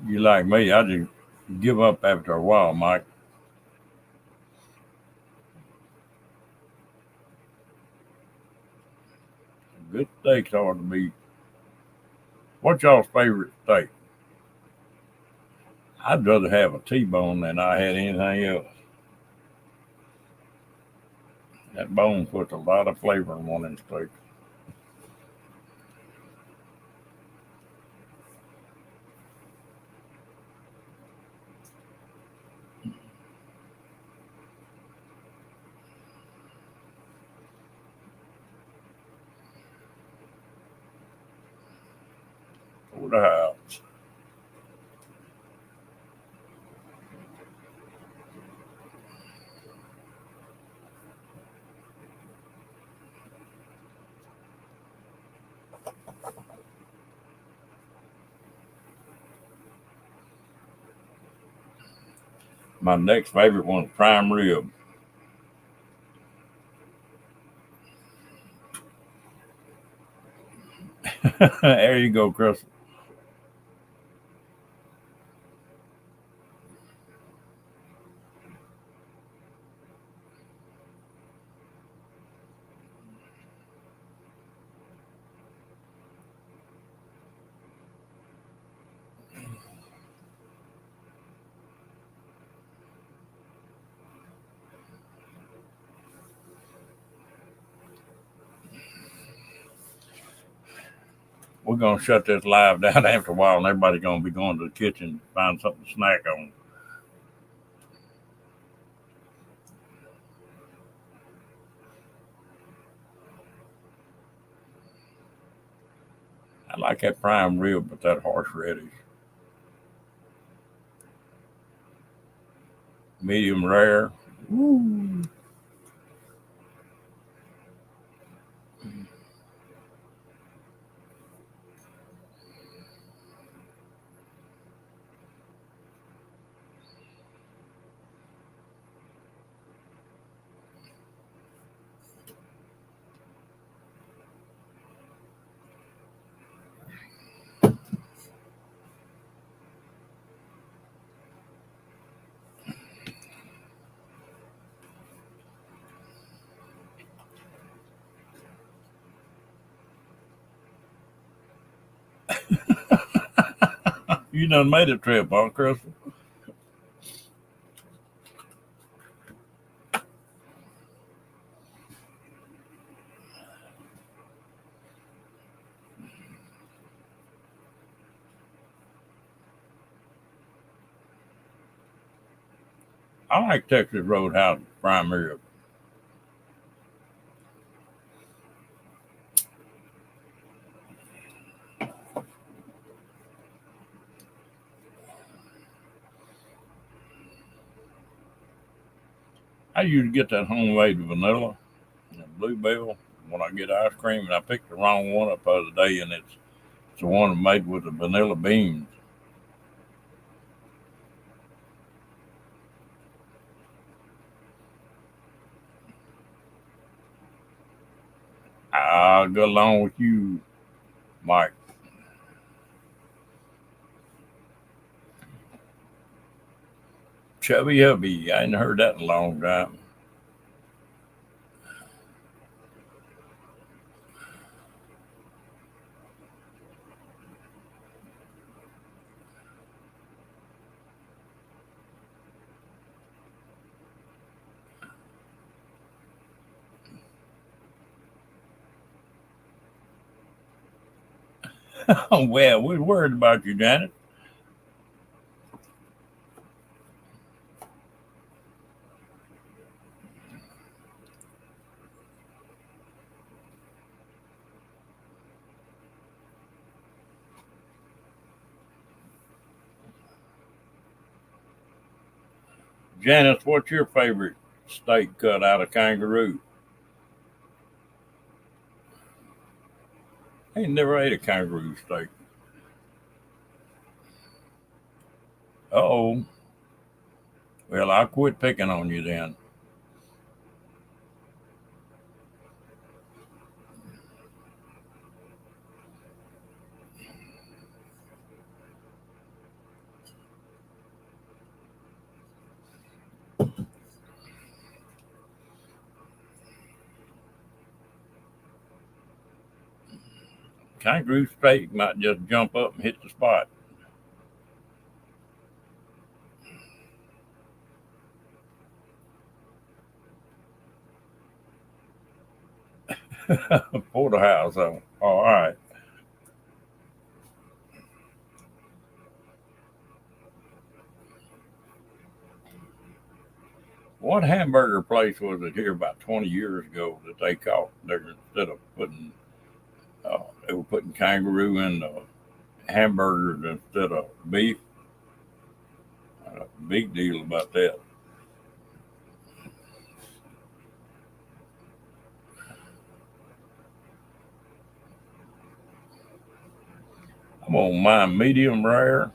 You like me, I just give up after a while, Mike. Good steaks ought to be. What's y'all's favorite steak? I'd rather have a T-bone than I had anything else. That bone puts a lot of flavor in one of them steaks. What the hell? My next favorite one's prime rib. There you go, Chris. We're gonna shut this live down after a while, and everybody's gonna be going to the kitchen to find something to snack on. I like that prime rib, but that horseradish, medium rare. Ooh. You done made a trip, huh, Crystal? I like Texas Roadhouse prime rib. I usually get that homemade vanilla and bluebell when I get ice cream, and I picked the wrong one up the other day, and it's the one made with the vanilla beans. I'll go along with you, Mike. Chubby Hubby. I ain't heard that in a long time. Oh, well, we're worried about you, Janet. Janice, what's your favorite steak cut out of kangaroo? I ain't never ate a kangaroo steak. Oh, well, I'll quit picking on you then. Kangaroo steak might just jump up and hit the spot. Porterhouse. Oh, all right. What hamburger place was it here about 20 years ago that they caught there instead of putting they were putting kangaroo in the hamburgers instead of beef? Big deal about that. I'm on mine medium rare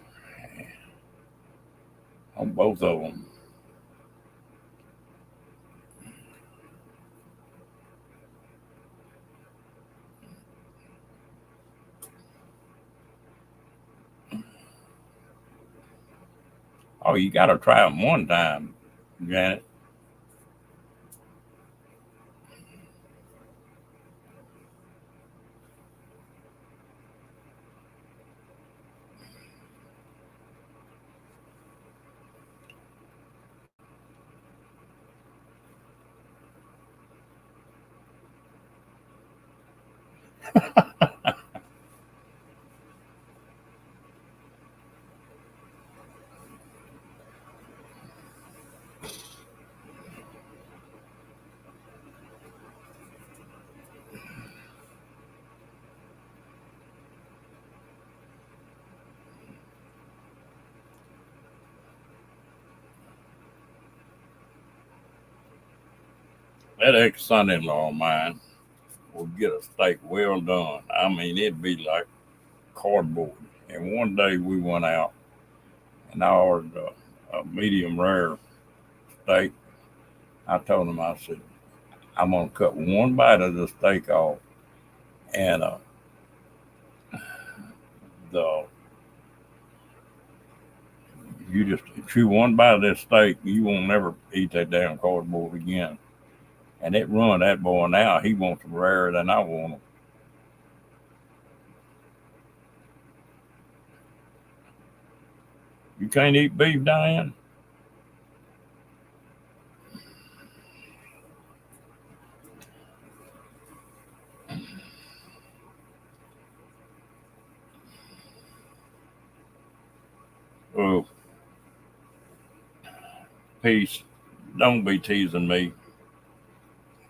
on both of them. Oh, you got to try them one time, Janet. That ex son in law of mine would get a steak well done. I mean, it'd be like cardboard. And one day we went out and I ordered a medium rare steak. I told him, I said, I'm going to cut one bite of the steak off. And the you just chew one bite of this steak, you won't never eat that damn cardboard again. And it run that boy now. He wants them rarer than I want them. You can't eat beef, Diane? Oh, peace. Don't be teasing me.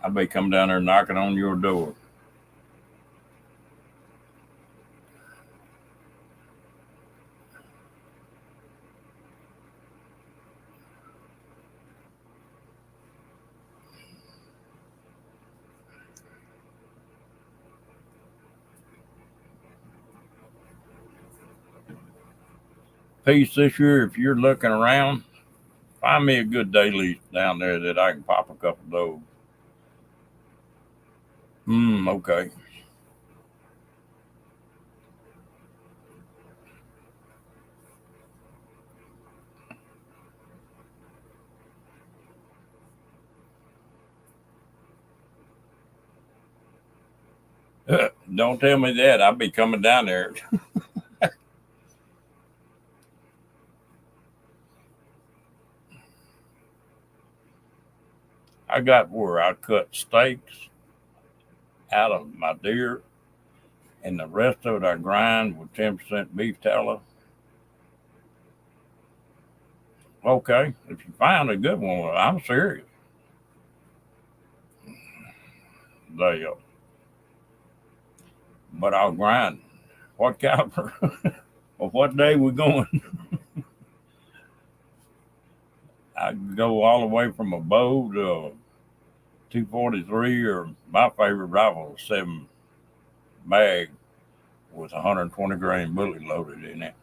I may come down there knocking on your door. Peace this year, if you're looking around, find me a good daily down there that I can pop a couple of those. Okay. Don't tell me that. I'll be coming down there. I got where I cut steaks out of my deer, and the rest of it I grind with 10% beef tallow. Okay, if you find a good one, I'm serious. They, but I'll grind. What caliber? Well, what day we going? I go all the way from a bow to a 243, or my favorite rifle, a 7 mag with 120 grain bullet loaded in it.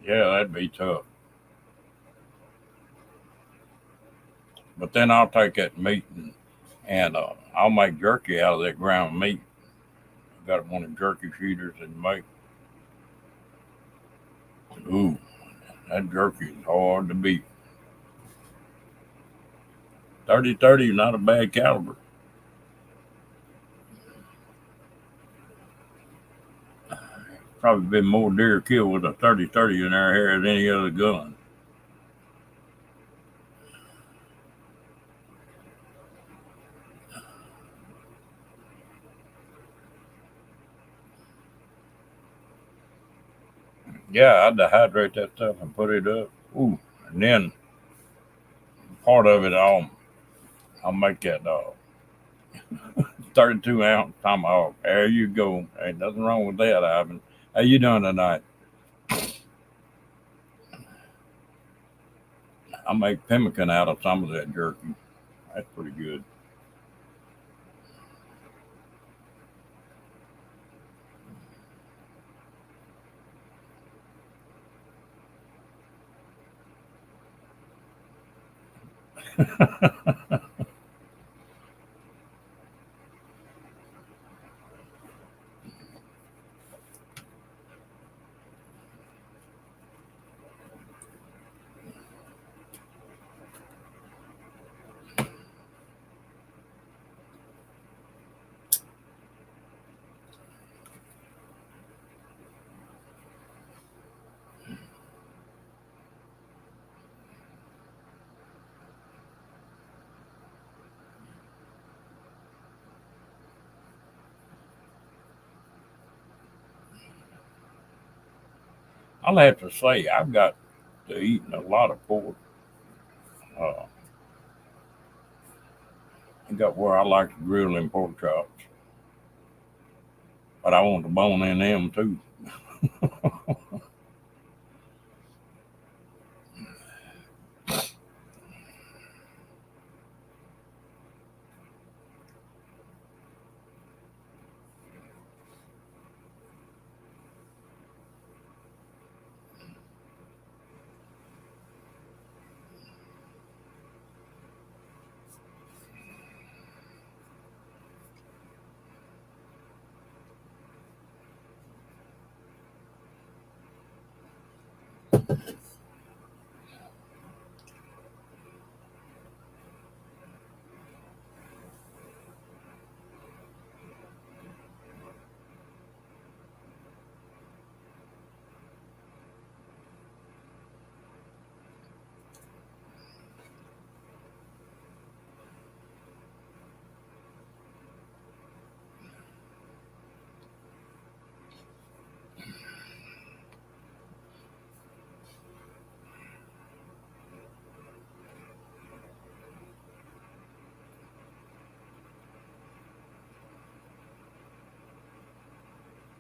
Yeah, that'd be tough. But then I'll take that meat and I'll make jerky out of that ground meat. I got one of the jerky shooters and make. Ooh, that jerky is hard to beat. 30-30 is not a bad caliber. Probably been more deer killed with a 30-30 in our hair than any other gun. Yeah, I dehydrate that stuff and put it up. Ooh, and then part of it I'll make that 32-ounce tomahawk. There you go. Ain't nothing wrong with that, Ivan. How you doing tonight? I make pemmican out of some of that jerky. That's pretty good. I'll have to say I've got to eating a lot of pork. Uh, I got where I like to grill them pork chops, but I want to bone in them too.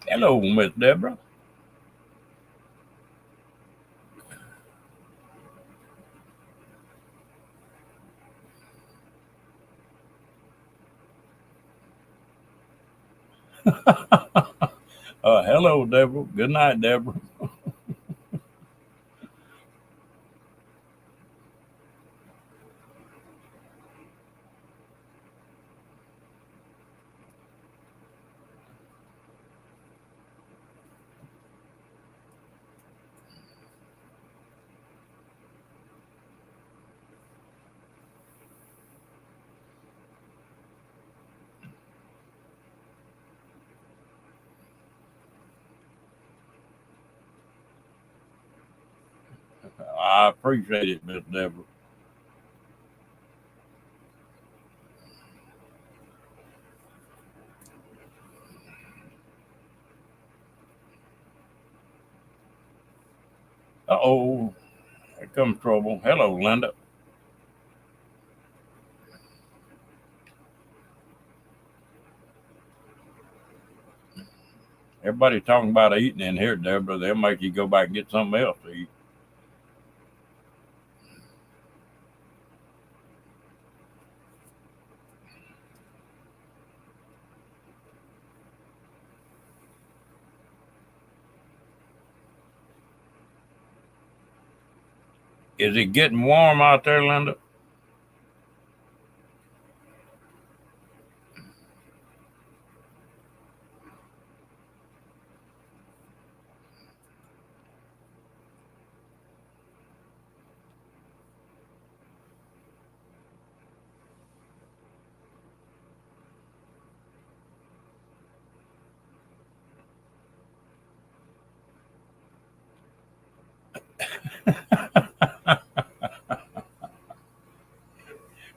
Hello, Miss Deborah. Hello, Deborah. Good night, Deborah. I appreciate it, Miss Deborah. Uh-oh, here comes trouble. Hello, Linda. Everybody talking about eating in here, Deborah. They'll make you go back and get something else to eat. Is it getting warm out there, Linda?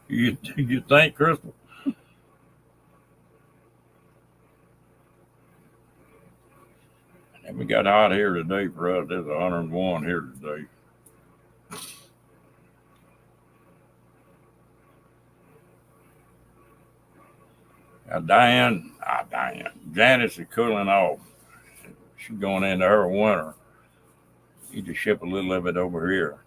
You think, Crystal? And we got hot here today for us. There's 101 here today. Janice is cooling off. She's going into her winter. Need to ship a little of it over here.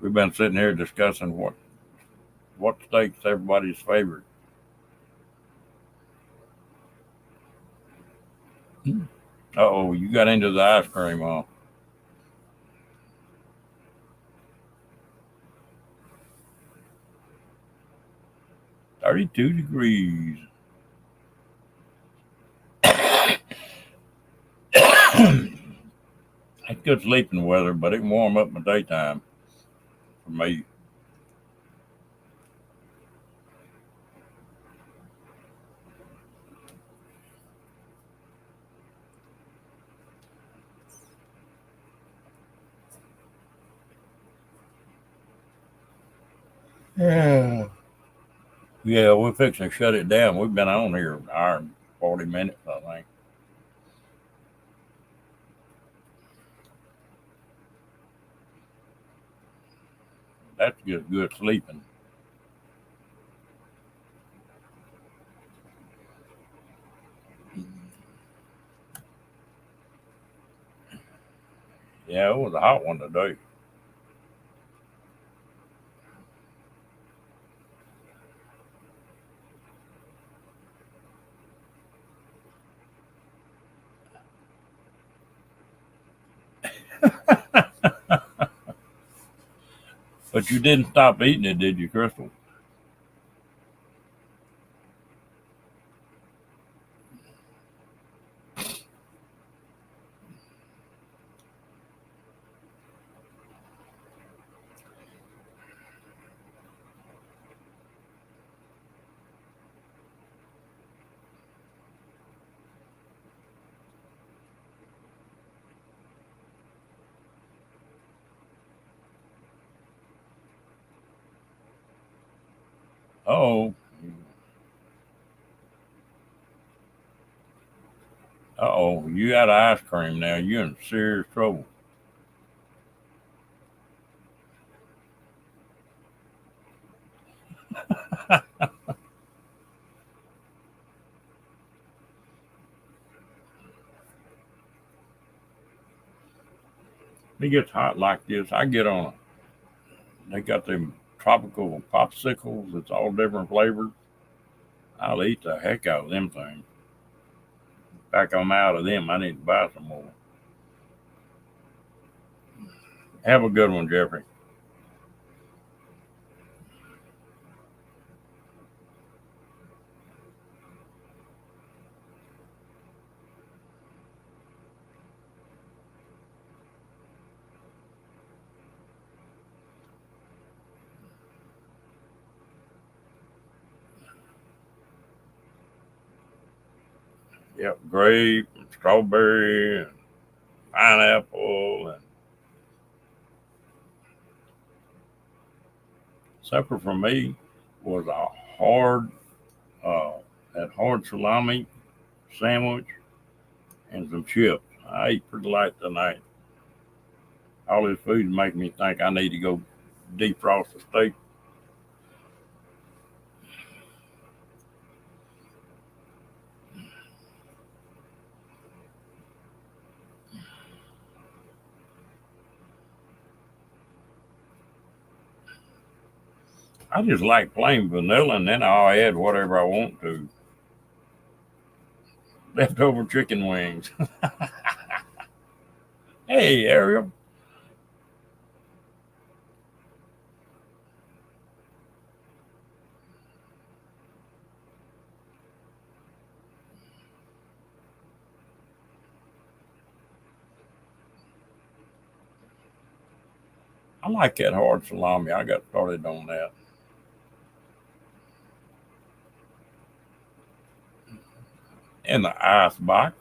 We've been sitting here discussing what steak's everybody's favorite. Oh, you got into the ice cream, huh? 32 degrees. It's good sleeping weather, but it can warm up in the daytime for me. Yeah. Yeah, we're fixing to shut it down. We've been on here an hour and 40 minutes, I think. That's just good sleeping. Yeah, it was a hot one today. But you didn't stop eating it, did you, Crystal? Oh, you got ice cream now. You're in serious trouble. It gets hot like this. I get on it. They got them tropical popsicles. It's all different flavors. I'll eat the heck out of them things. Back I'm out of them. I need to buy some more. Have a good one, Jeffrey. Yep, grape, and strawberry, and pineapple, and supper for me was a hard, uh, that hard salami sandwich and some chips. I ate pretty light tonight. All this food make me think I need to go defrost the steak. I just like plain vanilla, and then I'll add whatever I want to. Leftover chicken wings. Hey, Ariel. I like that hard salami. I got started on that. in the ice box.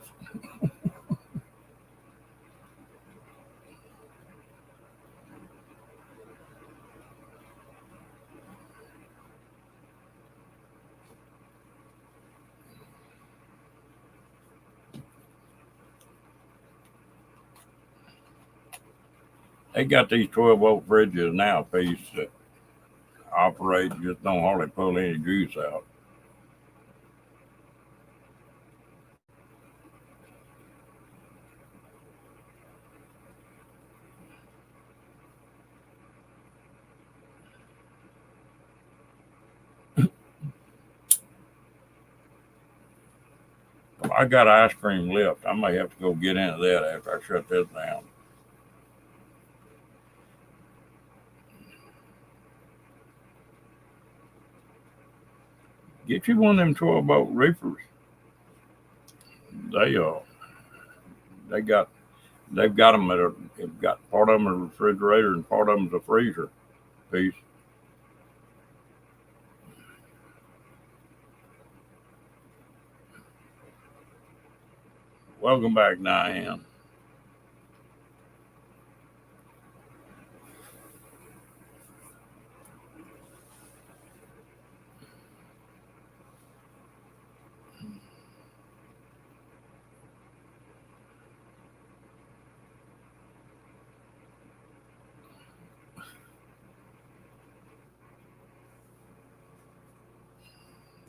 They got these 12-volt fridges now, piece that operate, just don't hardly pull any juice out. Well, I got ice cream left. I may have to go get into that after I shut this down. Get you one of them 12-volt reefers. They they got they've got them they've got part of them a refrigerator and part of them's a freezer piece. Welcome back, Diane.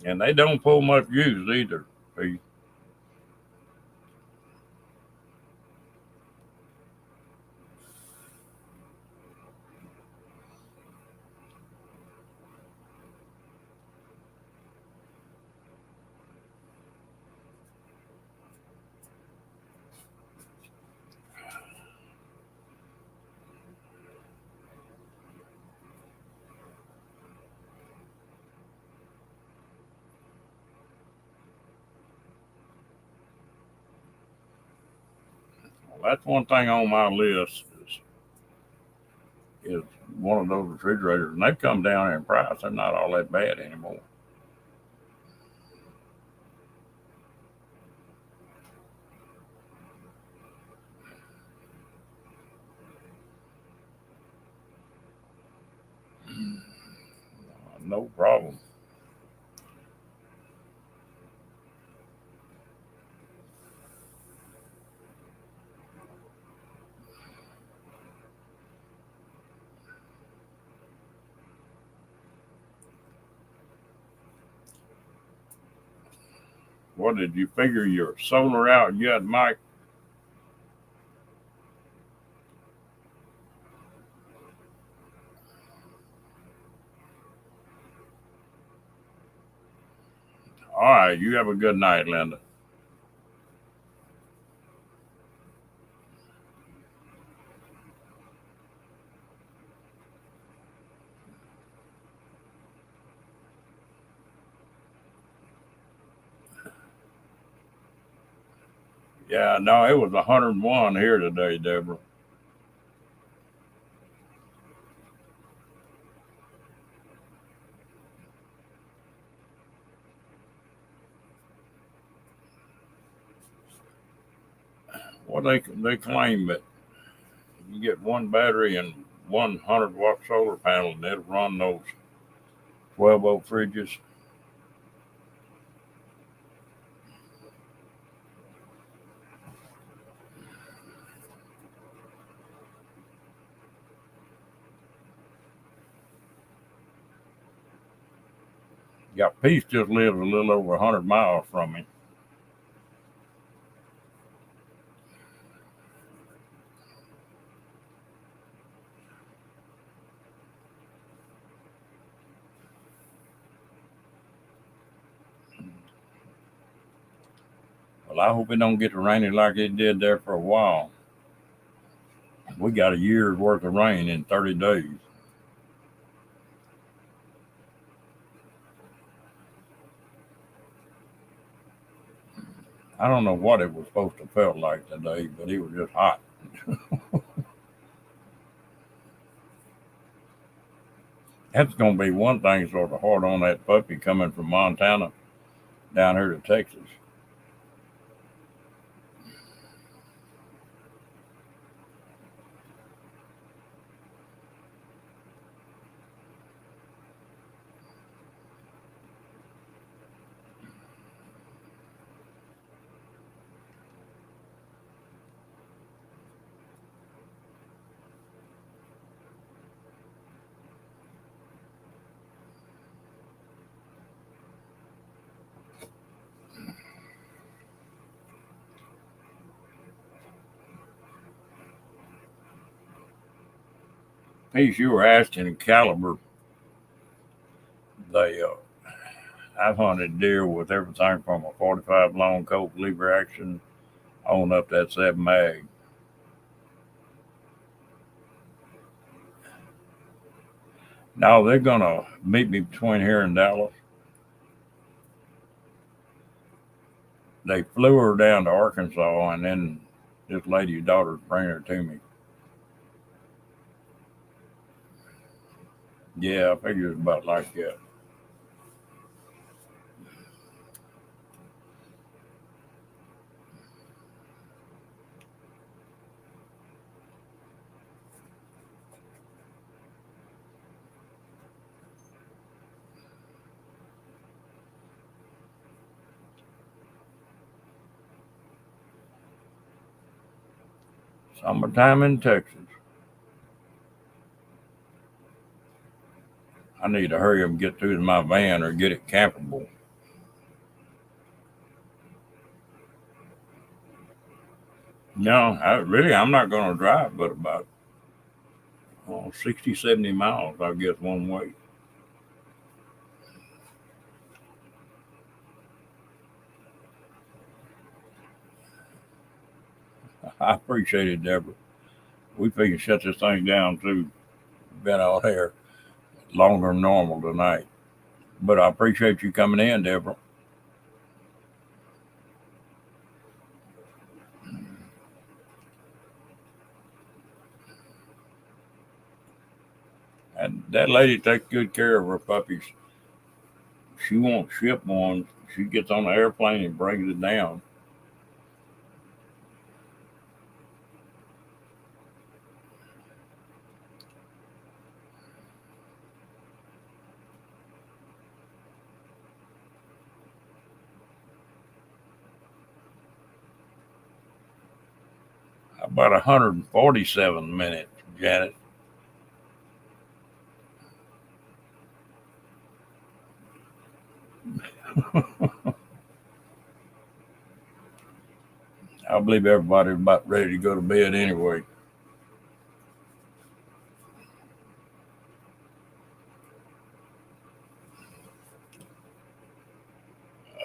And they don't pull much juice either, piece. Well, that's one thing on my list is one of those refrigerators, and they've come down in price. They're not all that bad anymore. No problem. What did you figure your solar out yet, Mike? All right, you have a good night, Linda. Yeah, no, it was 101 here today, Deborah. Well, they claim that you get one battery and 100-watt solar panel, and it'll run those 12-volt fridges. Yeah, Peace just lives a little over 100 miles from me. Well, I hope it don't get to raining like it did there for a while. We got a year's worth of rain in 30 days. I don't know what it was supposed to felt like today, but it was just hot. That's going to be one thing sort of hard on that puppy coming from Montana down here to Texas. Piece you were asking caliber, they I've hunted deer with everything from a 45 long Colt lever action on up to that 7 mag. Now they're gonna meet me between here and Dallas. They flew her down to Arkansas, and then this lady's daughter's bringing her to me. Yeah, I figure it's about like that. Summertime in Texas. I need to hurry up and get through to my van or get it campable. No, I'm not going to drive but about 60, 70 miles, I guess, one way. I appreciate it, Deborah. We can shut this thing down too. Been out here longer than normal tonight. But I appreciate you coming in, Deborah. And that lady takes good care of her puppies. She won't ship one. She gets on the airplane and brings it down. About 147 minutes, Janet. I believe everybody's about ready to go to bed anyway.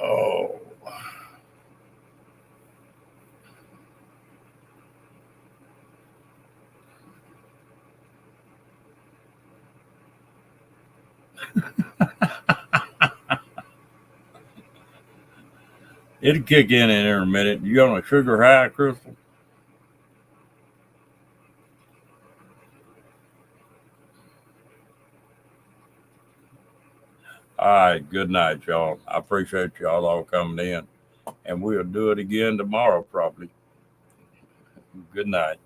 Oh. It'll kick in a minute. You on a sugar high, Crystal? All right. Good night, y'all. I appreciate y'all all coming in. And we'll do it again tomorrow, probably. Good night.